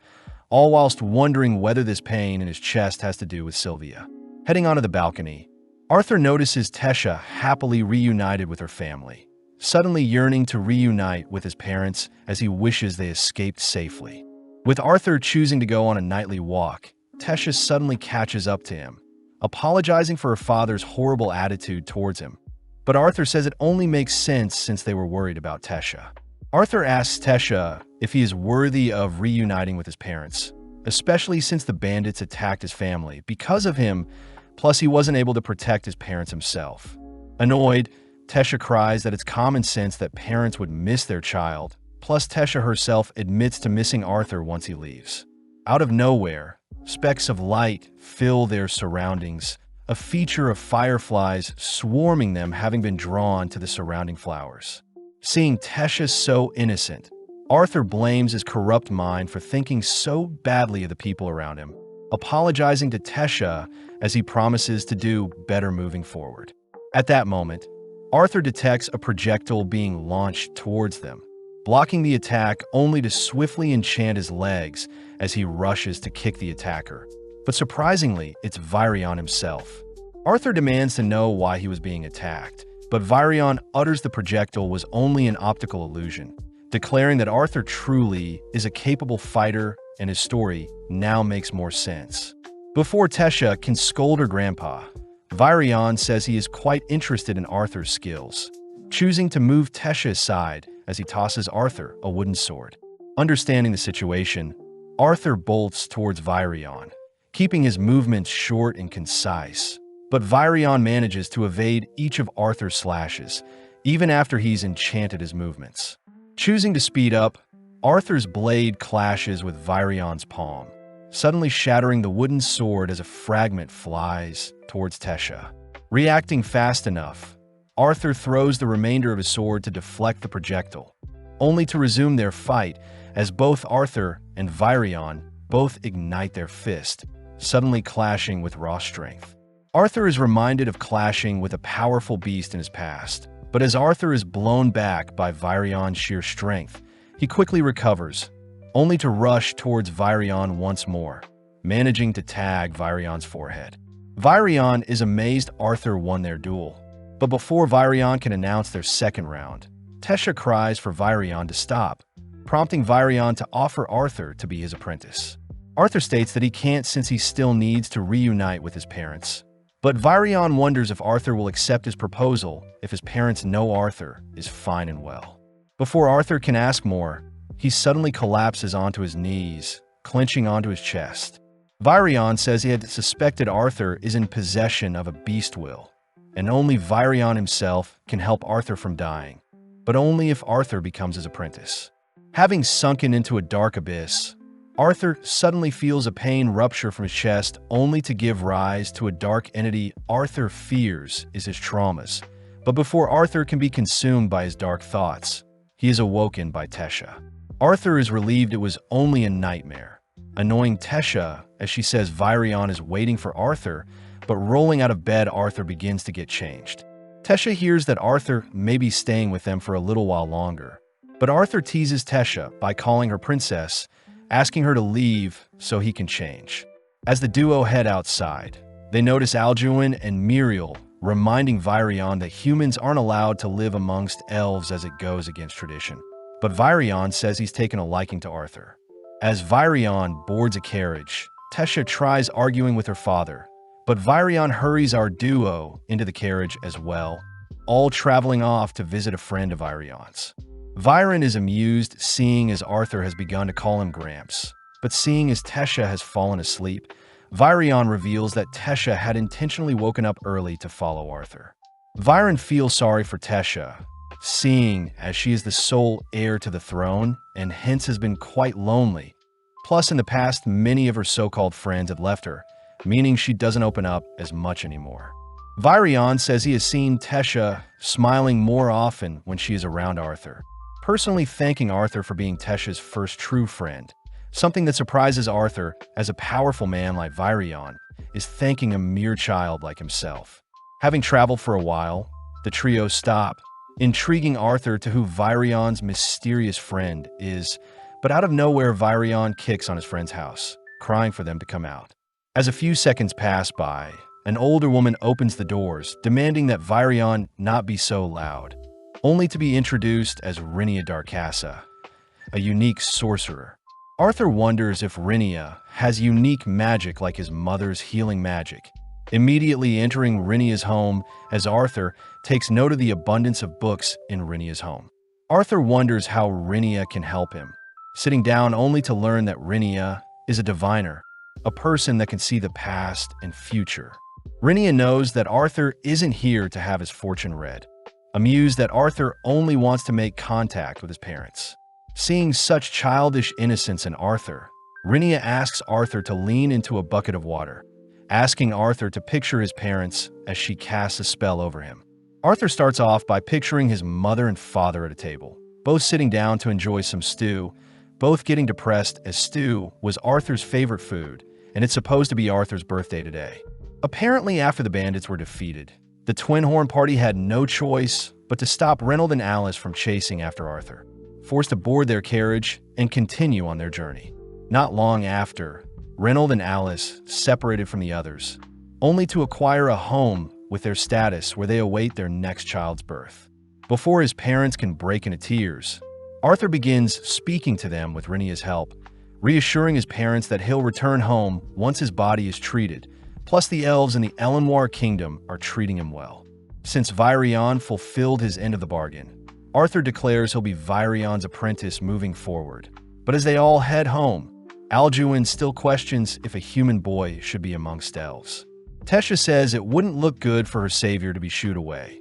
all whilst wondering whether this pain in his chest has to do with Sylvia. Heading onto the balcony, Arthur notices Tesha happily reunited with her family, suddenly yearning to reunite with his parents as he wishes they escaped safely. With Arthur choosing to go on a nightly walk, Tesha suddenly catches up to him, apologizing for her father's horrible attitude towards him. But Arthur says it only makes sense since they were worried about Tesha. Arthur asks Tesha if he is worthy of reuniting with his parents, especially since the bandits attacked his family because of him, plus he wasn't able to protect his parents himself. Annoyed, Tesha cries that it's common sense that parents would miss their child, plus Tesha herself admits to missing Arthur once he leaves. Out of nowhere, specks of light fill their surroundings, a feature of fireflies swarming them having been drawn to the surrounding flowers. Seeing Tesha so innocent, Arthur blames his corrupt mind for thinking so badly of the people around him, apologizing to Tesha as he promises to do better moving forward. At that moment, Arthur detects a projectile being launched towards them, blocking the attack only to swiftly enchant his legs as he rushes to kick the attacker. But surprisingly, it's Virion himself. Arthur demands to know why he was being attacked, but Virion utters the projectile was only an optical illusion, declaring that Arthur truly is a capable fighter and his story now makes more sense. Before Tesha can scold her grandpa, Virion says he is quite interested in Arthur's skills, choosing to move Tesha aside as he tosses Arthur a wooden sword. Understanding the situation, Arthur bolts towards Virion, keeping his movements short and concise. But Virion manages to evade each of Arthur's slashes, even after he's enchanted his movements. Choosing to speed up, Arthur's blade clashes with Virion's palm, suddenly shattering the wooden sword as a fragment flies towards Tesha. Reacting fast enough, Arthur throws the remainder of his sword to deflect the projectile, only to resume their fight as both Arthur and Virion both ignite their fist, suddenly clashing with raw strength. Arthur is reminded of clashing with a powerful beast in his past, but as Arthur is blown back by Virion's sheer strength, he quickly recovers, only to rush towards Virion once more, managing to tag Virion's forehead. Virion is amazed Arthur won their duel, but before Virion can announce their second round, Tesha cries for Virion to stop, prompting Virion to offer Arthur to be his apprentice. Arthur states that he can't since he still needs to reunite with his parents. But Virion wonders if Arthur will accept his proposal if his parents know Arthur is fine and well. Before Arthur can ask more, he suddenly collapses onto his knees, clenching onto his chest. Virion says he had suspected Arthur is in possession of a beast will, and only Virion himself can help Arthur from dying, but only if Arthur becomes his apprentice. Having sunken into a dark abyss, Arthur suddenly feels a pain rupture from his chest only to give rise to a dark entity Arthur fears is his traumas. But before Arthur can be consumed by his dark thoughts, he is awoken by Tesha. Arthur is relieved it was only a nightmare, annoying Tesha as she says Virion is waiting for Arthur, but rolling out of bed Arthur begins to get changed. Tesha hears that Arthur may be staying with them for a little while longer, but Arthur teases Tesha by calling her princess, asking her to leave so he can change. As the duo head outside, they notice Alduin and Muriel, reminding Virion that humans aren't allowed to live amongst elves as it goes against tradition. But Virion says he's taken a liking to Arthur. As Virion boards a carriage, Tesha tries arguing with her father, but Virion hurries our duo into the carriage as well, all traveling off to visit a friend of Virion's. Viren is amused seeing as Arthur has begun to call him Gramps, but seeing as Tesha has fallen asleep, Virion reveals that Tesha had intentionally woken up early to follow Arthur. Viren feels sorry for Tesha, seeing as she is the sole heir to the throne and hence has been quite lonely. Plus, in the past, many of her so-called friends had left her, meaning she doesn't open up as much anymore. Virion says he has seen Tesha smiling more often when she is around Arthur, personally thanking Arthur for being Tesha's first true friend. Something that surprises Arthur, as a powerful man like Virion is thanking a mere child like himself. Having traveled for a while, the trio stop, intriguing Arthur to who Virion's mysterious friend is, but out of nowhere Virion kicks on his friend's house, crying for them to come out. As a few seconds pass by, an older woman opens the doors, demanding that Virion not be so loud, only to be introduced as Renia Darkassa, a unique sorcerer. Arthur wonders if Renia has unique magic like his mother's healing magic, immediately entering Renia's home as Arthur takes note of the abundance of books in Renia's home. Arthur wonders how Renia can help him, sitting down only to learn that Renia is a diviner, a person that can see the past and future. Renia knows that Arthur isn't here to have his fortune read, amused that Arthur only wants to make contact with his parents. Seeing such childish innocence in Arthur, Renia asks Arthur to lean into a bucket of water, asking Arthur to picture his parents as she casts a spell over him. Arthur starts off by picturing his mother and father at a table, both sitting down to enjoy some stew, both getting depressed as stew was Arthur's favorite food, and it's supposed to be Arthur's birthday today. Apparently, after the bandits were defeated, the Twin Horn Party had no choice but to stop Reynold and Alice from chasing after Arthur, forced to board their carriage and continue on their journey. Not long after, Reynold and Alice separated from the others, only to acquire a home with their status where they await their next child's birth. Before his parents can break into tears, Arthur begins speaking to them with Renia's help, reassuring his parents that he'll return home once his body is treated, plus the elves in the Elenoir Kingdom are treating him well. Since Virion fulfilled his end of the bargain, Arthur declares he'll be Virion's apprentice moving forward. But as they all head home, Alduin still questions if a human boy should be amongst elves. Tesha says it wouldn't look good for her savior to be shooed away.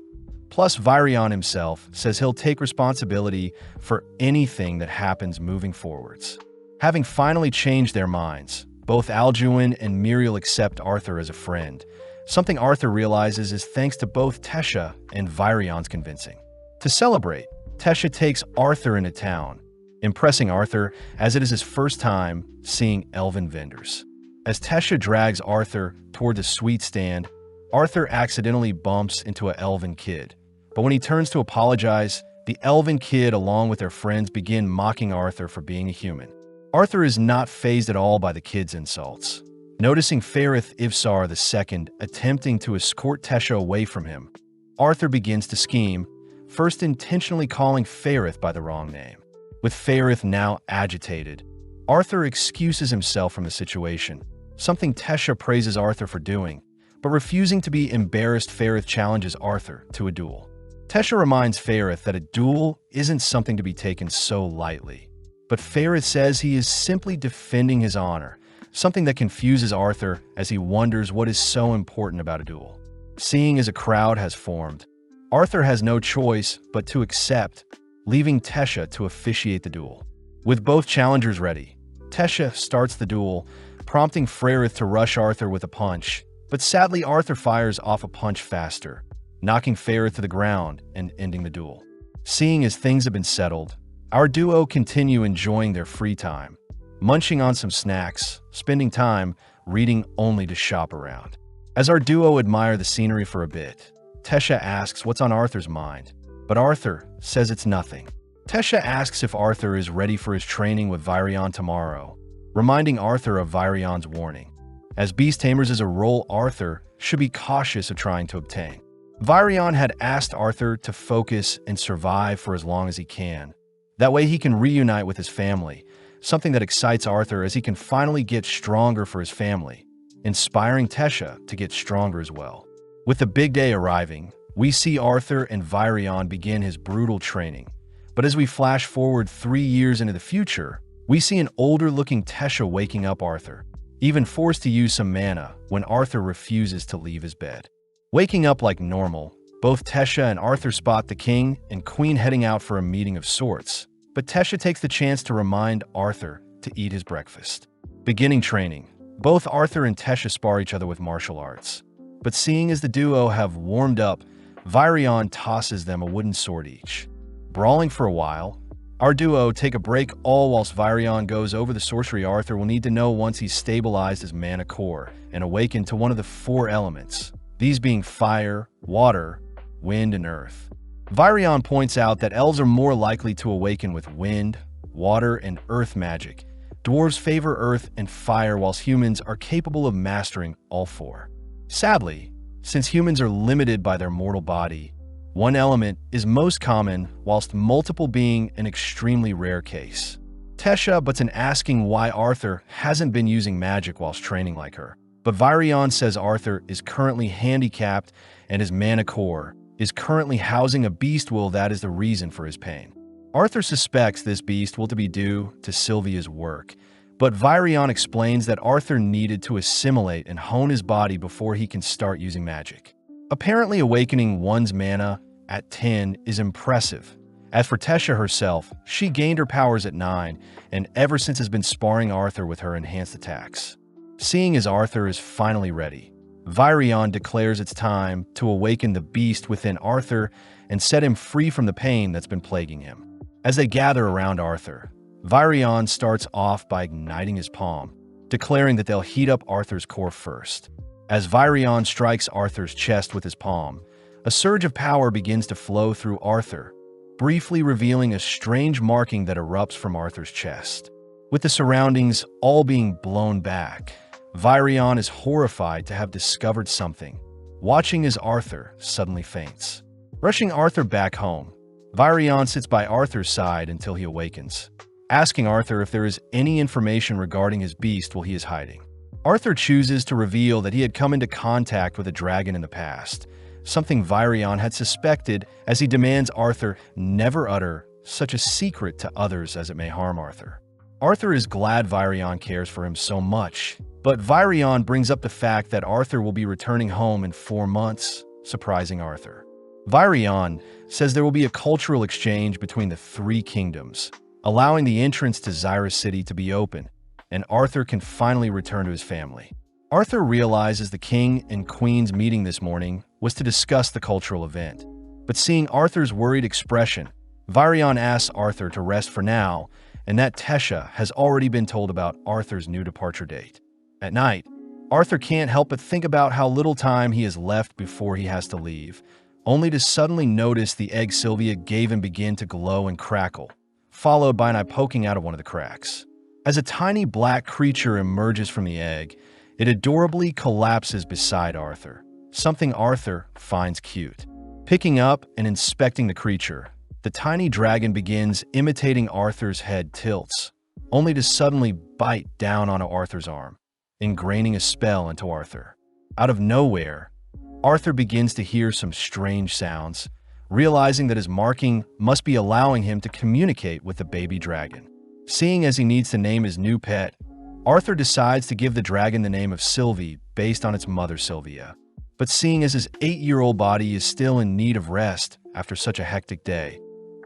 Plus, Virion himself says he'll take responsibility for anything that happens moving forwards. Having finally changed their minds, both Alduin and Muriel accept Arthur as a friend, something Arthur realizes is thanks to both Tesha and Virion's convincing. To celebrate, Tesha takes Arthur into town, impressing Arthur as it is his first time seeing elven vendors. As Tesha drags Arthur toward the sweet stand, Arthur accidentally bumps into an elven kid. But when he turns to apologize, the elven kid along with their friends begin mocking Arthur for being a human. Arthur is not fazed at all by the kid's insults. Noticing Ferith Ivsar II attempting to escort Tesha away from him, Arthur begins to scheme, first intentionally calling Ferith by the wrong name. With Ferith now agitated, Arthur excuses himself from the situation, something Tesha praises Arthur for doing, but refusing to be embarrassed, Ferith challenges Arthur to a duel. Tesha reminds Ferith that a duel isn't something to be taken so lightly, but Ferith says he is simply defending his honor, something that confuses Arthur as he wonders what is so important about a duel. Seeing as a crowd has formed, Arthur has no choice but to accept, leaving Tesha to officiate the duel. With both challengers ready, Tesha starts the duel, prompting Ferith to rush Arthur with a punch, but sadly Arthur fires off a punch faster, knocking Ferith to the ground and ending the duel. Seeing as things have been settled, our duo continue enjoying their free time, munching on some snacks, spending time reading only to shop around. As our duo admire the scenery for a bit, Tesha asks what's on Arthur's mind, but Arthur says it's nothing. Tesha asks if Arthur is ready for his training with Virion tomorrow, reminding Arthur of Virion's warning. As Beast Tamers is a role Arthur should be cautious of trying to obtain. Virion had asked Arthur to focus and survive for as long as he can. That way he can reunite with his family, something that excites Arthur as he can finally get stronger for his family, inspiring Tesha to get stronger as well. With the big day arriving, we see Arthur and Virion begin his brutal training. But as we flash forward 3 years into the future, we see an older-looking Tesha waking up Arthur, even forced to use some mana when Arthur refuses to leave his bed. Waking up like normal, Both Tesha and Arthur spot the king and queen heading out for a meeting of sorts, but Tesha takes the chance to remind Arthur to eat his breakfast. Beginning training, both Arthur and Tesha spar each other with martial arts. But seeing as the duo have warmed up, Virion tosses them a wooden sword each. Brawling for a while, our duo take a break all whilst Virion goes over the sorcery Arthur will need to know once he's stabilized his mana core and awakened to one of the 4 elements, these being fire, water, wind, and earth. Virion points out that elves are more likely to awaken with wind, water, and earth magic. Dwarves favor earth and fire whilst humans are capable of mastering all 4. Sadly, since humans are limited by their mortal body, one element is most common whilst multiple being an extremely rare case. Tesha butts in asking why Arthur hasn't been using magic whilst training like her, but Virion says Arthur is currently handicapped and his mana core is currently housing a beast will that is the reason for his pain. Arthur suspects this beast will to be due to Sylvia's work, but Virion explains that Arthur needed to assimilate and hone his body before he can start using magic. Apparently awakening one's mana at 10 is impressive. As for Tesha herself, she gained her powers at 9 and ever since has been sparring Arthur with her enhanced attacks. Seeing as Arthur is finally ready, Virion declares it's time to awaken the beast within Arthur and set him free from the pain that's been plaguing him. As they gather around Arthur, Virion starts off by igniting his palm, declaring that they'll heat up Arthur's core first. As Virion strikes Arthur's chest with his palm, a surge of power begins to flow through Arthur, briefly revealing a strange marking that erupts from Arthur's chest. With the surroundings all being blown back, Virion is horrified to have discovered something, watching as Arthur suddenly faints. Rushing Arthur back home, Virion sits by Arthur's side until he awakens, asking Arthur if there is any information regarding his beast while he is hiding. Arthur chooses to reveal that he had come into contact with a dragon in the past, something Virion had suspected, as he demands Arthur never utter such a secret to others as it may harm Arthur. Arthur is glad Virion cares for him so much, but Virion brings up the fact that Arthur will be returning home in 4 months, surprising Arthur. Virion says there will be a cultural exchange between the 3 kingdoms, allowing the entrance to Xyrus City to be open, and Arthur can finally return to his family. Arthur realizes the king and queen's meeting this morning was to discuss the cultural event, but seeing Arthur's worried expression, Virion asks Arthur to rest for now and that Tesha has already been told about Arthur's new departure date. At night, Arthur can't help but think about how little time he has left before he has to leave, only to suddenly notice the egg Sylvia gave him begin to glow and crackle, followed by an eye poking out of one of the cracks. As a tiny black creature emerges from the egg, it adorably collapses beside Arthur, something Arthur finds cute. Picking up and inspecting the creature, the tiny dragon begins imitating Arthur's head tilts, only to suddenly bite down onto Arthur's arm, ingraining a spell into Arthur. Out of nowhere, Arthur begins to hear some strange sounds, realizing that his marking must be allowing him to communicate with the baby dragon. Seeing as he needs to name his new pet, Arthur decides to give the dragon the name of Sylvie based on its mother Sylvia. But seeing as his 8-year-old body is still in need of rest after such a hectic day,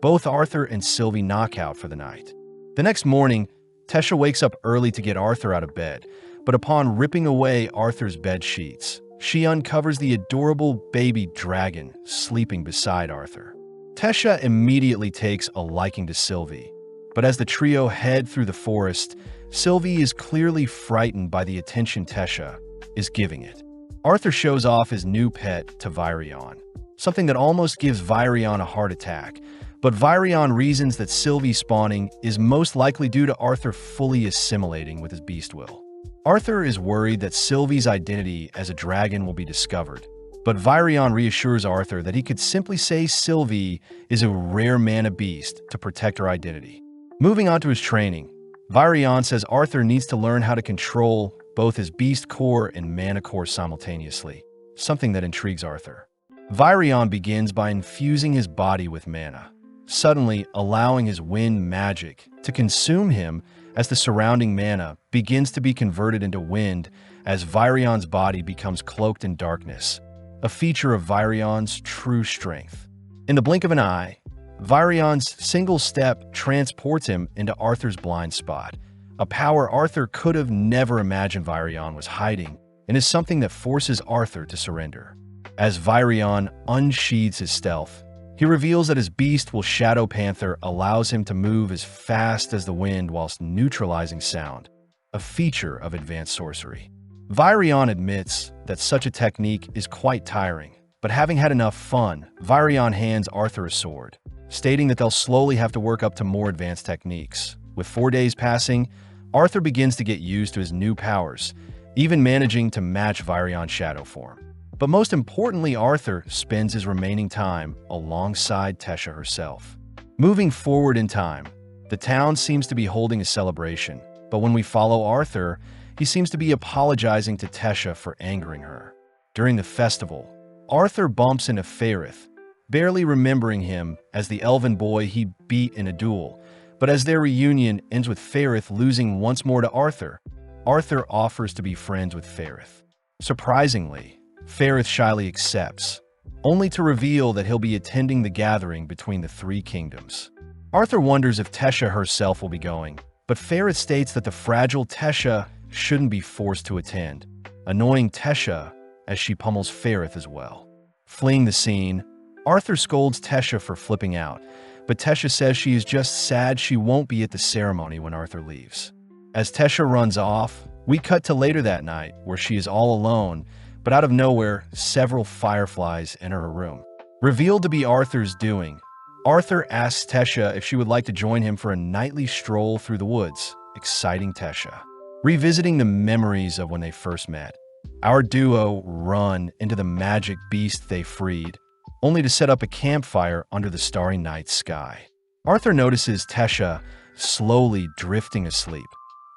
both Arthur and Sylvie knock out for the night. The next morning, Tesha wakes up early to get Arthur out of bed, but upon ripping away Arthur's bed sheets, she uncovers the adorable baby dragon sleeping beside Arthur. Tesha immediately takes a liking to Sylvie, but as the trio head through the forest, Sylvie is clearly frightened by the attention Tesha is giving it. Arthur shows off his new pet to Virion, something that almost gives Virion a heart attack, but Virion reasons that Sylvie spawning is most likely due to Arthur fully assimilating with his beast will. Arthur is worried that Sylvie's identity as a dragon will be discovered, but Virion reassures Arthur that he could simply say Sylvie is a rare mana beast to protect her identity. Moving on to his training, Virion says Arthur needs to learn how to control both his beast core and mana core simultaneously, something that intrigues Arthur. Virion begins by infusing his body with mana, suddenly allowing his wind magic to consume him as the surrounding mana begins to be converted into wind as Virion's body becomes cloaked in darkness. a feature of Virion's true strength. In the blink of an eye, Virion's single step transports him into Arthur's blind spot, a power Arthur could have never imagined Virion was hiding, and is something that forces Arthur to surrender. As Virion unsheathes his stealth, he reveals that his beast will Shadow Panther allows him to move as fast as the wind whilst neutralizing sound, a feature of advanced sorcery. Virion admits that such a technique is quite tiring, but having had enough fun, Virion hands Arthur a sword, stating that they'll slowly have to work up to more advanced techniques. With 4 days passing, Arthur begins to get used to his new powers, even managing to match Virion's shadow form. But most importantly, Arthur spends his remaining time alongside Tesha herself. Moving forward in time, the town seems to be holding a celebration, but when we follow Arthur, he seems to be apologizing to Tesha for angering her. During the festival, Arthur bumps into Faerith, barely remembering him as the elven boy he beat in a duel, but as their reunion ends with Faerith losing once more to Arthur, Arthur offers to be friends with Faerith. Surprisingly, Faerith shyly accepts, only to reveal that he'll be attending the gathering between the three kingdoms. Arthur wonders if Tesha herself will be going, but Faerith states that the fragile Tesha shouldn't be forced to attend, annoying Tesha as she pummels Faerith as well. Fleeing the scene, Arthur scolds Tesha for flipping out, but Tesha says she is just sad she won't be at the ceremony when Arthur leaves. As Tesha runs off, we cut to later that night, where she is all alone, but out of nowhere, several fireflies enter her room. Revealed to be Arthur's doing, Arthur asks Tesha if she would like to join him for a nightly stroll through the woods, exciting Tesha. Revisiting the memories of when they first met, our duo run into the magic beast they freed, only to set up a campfire under the starry night sky. Arthur notices Tesha slowly drifting asleep,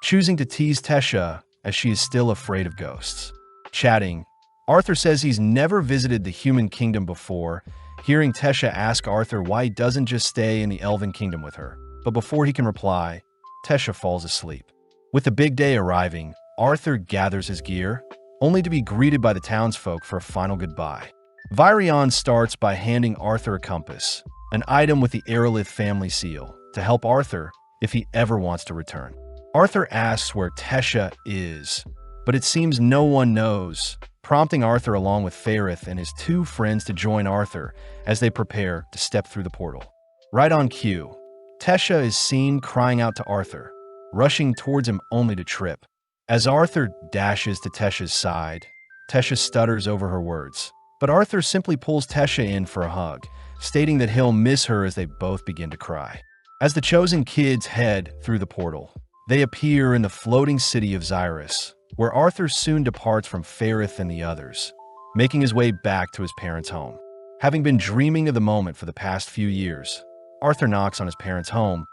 choosing to tease Tesha as she is still afraid of ghosts. Chatting, Arthur says he's never visited the human kingdom before, hearing Tesha ask Arthur why he doesn't just stay in the elven kingdom with her. But before he can reply, Tesha falls asleep. With the big day arriving, Arthur gathers his gear, only to be greeted by the townsfolk for a final goodbye. Virion starts by handing Arthur a compass, an item with the Aerolith family seal, to help Arthur if he ever wants to return. Arthur asks where Tesha is, but it seems no one knows, prompting Arthur along with Faerith and his two friends to join Arthur as they prepare to step through the portal. Right on cue, Tesha is seen crying out to Arthur, rushing towards him only to trip. As Arthur dashes to Tesha's side, Tesha stutters over her words, but Arthur simply pulls Tesha in for a hug, stating that he'll miss her as they both begin to cry. As the chosen kids head through the portal, they appear in the floating city of Xyrus, where Arthur soon departs from Faerith and the others, making his way back to his parents' home. Having been dreaming of the moment for the past few years, Arthur knocks on his parents' home,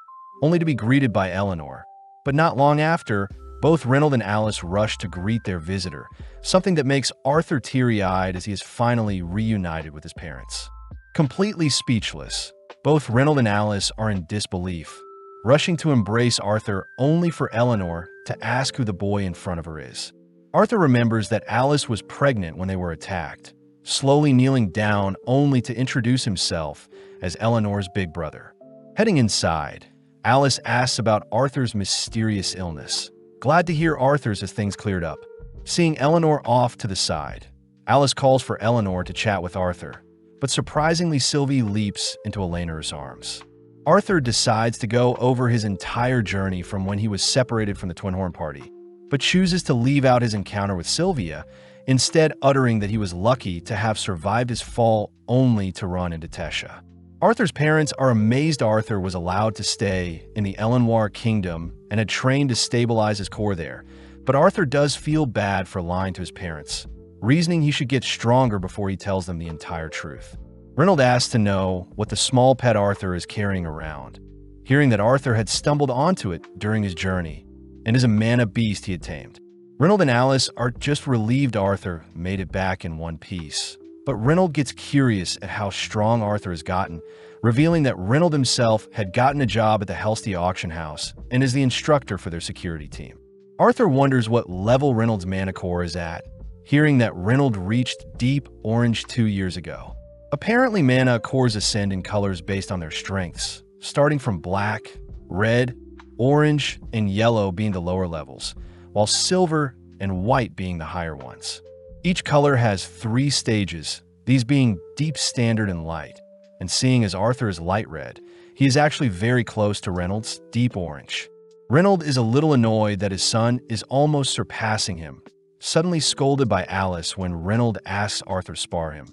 only to be greeted by Eleanor. But not long after, both Reynold and Alice rush to greet their visitor, something that makes Arthur teary-eyed as he is finally reunited with his parents. Completely speechless, both Reynold and Alice are in disbelief, rushing to embrace Arthur only for Eleanor to ask who the boy in front of her is. Arthur remembers that Alice was pregnant when they were attacked, slowly kneeling down only to introduce himself as Eleanor's big brother. Heading inside, Alice asks about Arthur's mysterious illness, glad to hear Arthur's as things cleared up. Seeing Eleanor off to the side, Alice calls for Eleanor to chat with Arthur, but surprisingly Sylvie leaps into Eleanor's arms. Arthur decides to go over his entire journey from when he was separated from the Twin Horn Party, but chooses to leave out his encounter with Sylvia, instead uttering that he was lucky to have survived his fall only to run into Tesha. Arthur's parents are amazed Arthur was allowed to stay in the Elenoir Kingdom and had trained to stabilize his core there, but Arthur does feel bad for lying to his parents, reasoning he should get stronger before he tells them the entire truth. Reynold asks to know what the small pet Arthur is carrying around, hearing that Arthur had stumbled onto it during his journey and is a mana beast he had tamed. Reynold and Alice are just relieved Arthur made it back in one piece, but Reynold gets curious at how strong Arthur has gotten, revealing that Reynold himself had gotten a job at the Helsty auction house and is the instructor for their security team. Arthur wonders what level Reynold's mana core is at, hearing that Reynold reached deep orange 2 years ago. Apparently, mana cores ascend in colors based on their strengths, starting from black, red, orange, and yellow being the lower levels, while silver and white being the higher ones. Each color has 3 stages, these being deep, standard, and light. And seeing as Arthur is light red, he is actually very close to Reynold's deep orange. Reynold is a little annoyed that his son is almost surpassing him, suddenly scolded by Alice when Reynold asks Arthur to spar him.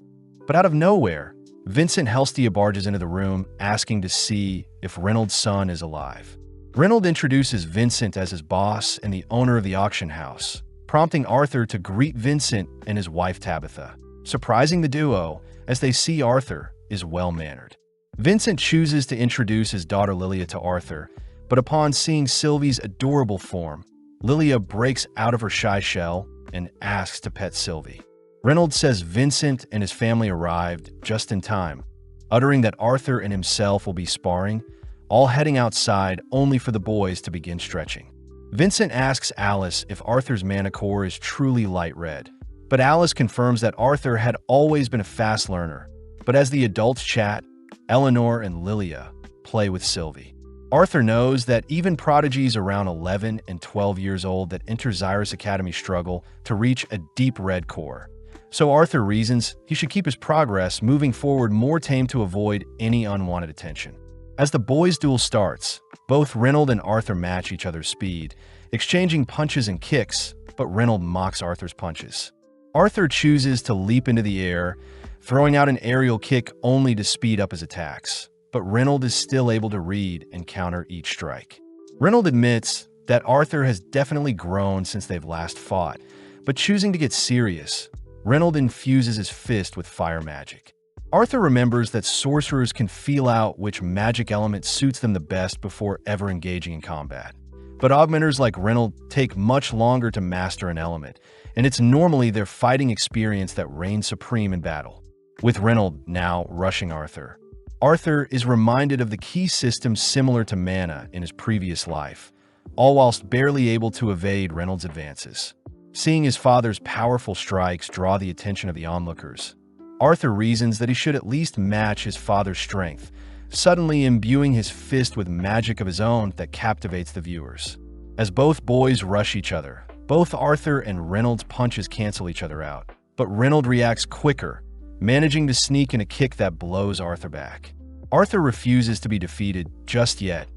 But out of nowhere, Vincent Helstia barges into the room asking to see if Reynold's son is alive. Reynold introduces Vincent as his boss and the owner of the auction house, prompting Arthur to greet Vincent and his wife Tabitha, surprising the duo as they see Arthur is well-mannered. Vincent chooses to introduce his daughter Lilia to Arthur, but upon seeing Sylvie's adorable form, Lilia breaks out of her shy shell and asks to pet Sylvie. Reynold says Vincent and his family arrived just in time, uttering that Arthur and himself will be sparring, all heading outside only for the boys to begin stretching. Vincent asks Alice if Arthur's mana core is truly light red, but Alice confirms that Arthur had always been a fast learner. But as the adults chat, Eleanor and Lilia play with Sylvie. Arthur knows that even prodigies around 11 and 12 years old that enter Xyrus Academy struggle to reach a deep red core. So Arthur reasons he should keep his progress moving forward more tame to avoid any unwanted attention. As the boys' duel starts, both Reynold and Arthur match each other's speed, exchanging punches and kicks, but Reynold mocks Arthur's punches. Arthur chooses to leap into the air, throwing out an aerial kick only to speed up his attacks, but Reynold is still able to read and counter each strike. Reynold admits that Arthur has definitely grown since they've last fought, but choosing to get serious, Reynold infuses his fist with fire magic. Arthur remembers that sorcerers can feel out which magic element suits them the best before ever engaging in combat. But augmenters like Reynold take much longer to master an element, and it's normally their fighting experience that reigns supreme in battle. With Reynold now rushing Arthur, Arthur is reminded of the key systems similar to mana in his previous life, all whilst barely able to evade Reynold's advances. Seeing his father's powerful strikes draw the attention of the onlookers, Arthur reasons that he should at least match his father's strength, suddenly imbuing his fist with magic of his own that captivates the viewers. As both boys rush each other, both Arthur and Reynold's punches cancel each other out, but Reynold reacts quicker, managing to sneak in a kick that blows Arthur back. Arthur refuses to be defeated just yet,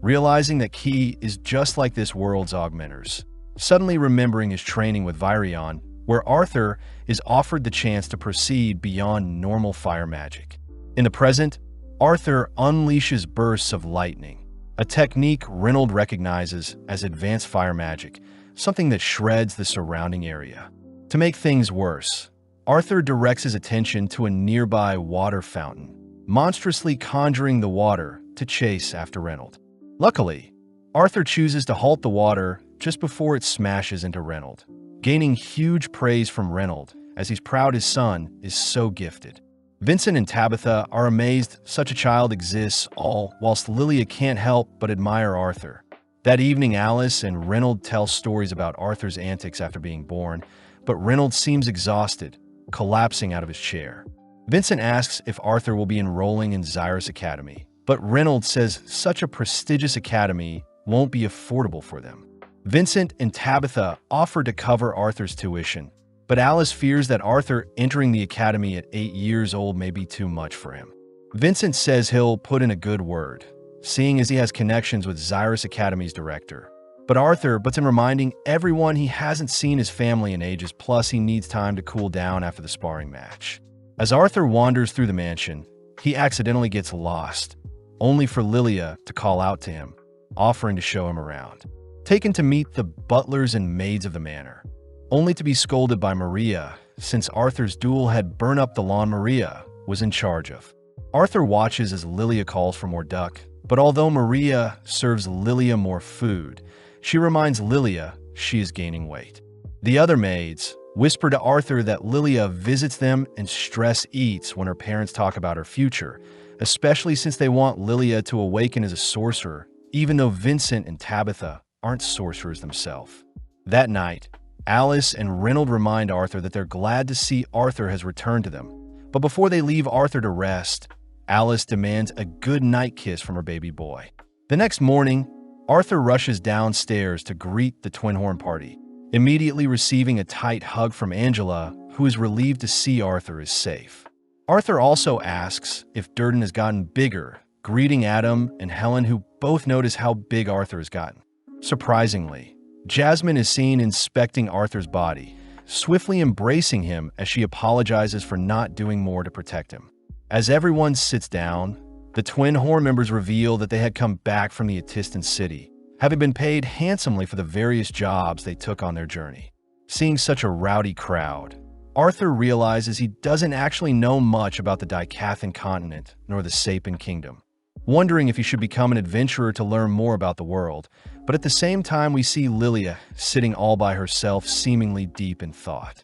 realizing that Ki is just like this world's augmenters, suddenly remembering his training with Virion, where Arthur is offered the chance to proceed beyond normal fire magic. In the present, Arthur unleashes bursts of lightning, a technique Reynold recognizes as advanced fire magic, something that shreds the surrounding area. To make things worse, Arthur directs his attention to a nearby water fountain, monstrously conjuring the water to chase after Reynold. Luckily, Arthur chooses to halt the water just before it smashes into Reynold, gaining huge praise from Reynold as he's proud his son is so gifted. Vincent and Tabitha are amazed such a child exists, all whilst Lilia can't help but admire Arthur. That evening, Alice and Reynold tell stories about Arthur's antics after being born, but Reynold seems exhausted, collapsing out of his chair. Vincent asks if Arthur will be enrolling in Xyrus Academy, but Reynold says such a prestigious academy won't be affordable for them. Vincent and Tabitha offer to cover Arthur's tuition, but Alice fears that Arthur entering the academy at 8 years old may be too much for him. Vincent says he'll put in a good word, seeing as he has connections with Xyrus Academy's director. But Arthur butts in reminding everyone he hasn't seen his family in ages, plus he needs time to cool down after the sparring match. As Arthur wanders through the mansion, he accidentally gets lost, only for Lilia to call out to him, offering to show him around. Taken to meet the butlers and maids of the manor, only to be scolded by Maria, since Arthur's duel had burned up the lawn Maria was in charge of. Arthur watches as Lilia calls for more duck, but although Maria serves Lilia more food, she reminds Lilia she is gaining weight. The other maids whisper to Arthur that Lilia visits them and stress eats when her parents talk about her future, especially since they want Lilia to awaken as a sorcerer, even though Vincent and Tabitha aren't sorcerers themselves. That night, Alice and Reynold remind Arthur that they're glad to see Arthur has returned to them. But before they leave Arthur to rest, Alice demands a good night kiss from her baby boy. The next morning, Arthur rushes downstairs to greet the Twin Horn party, immediately receiving a tight hug from Angela, who is relieved to see Arthur is safe. Arthur also asks if Durden has gotten bigger, greeting Adam and Helen, who both notice how big Arthur has gotten. Surprisingly, Jasmine is seen inspecting Arthur's body, swiftly embracing him as she apologizes for not doing more to protect him. As everyone sits down, the Twin Horn members reveal that they had come back from the Atistan city, having been paid handsomely for the various jobs they took on their journey. Seeing such a rowdy crowd, Arthur realizes he doesn't actually know much about the Dicathan continent nor the Sapin kingdom, wondering if he should become an adventurer to learn more about the world. But at the same time, we see Lilia sitting all by herself, seemingly deep in thought.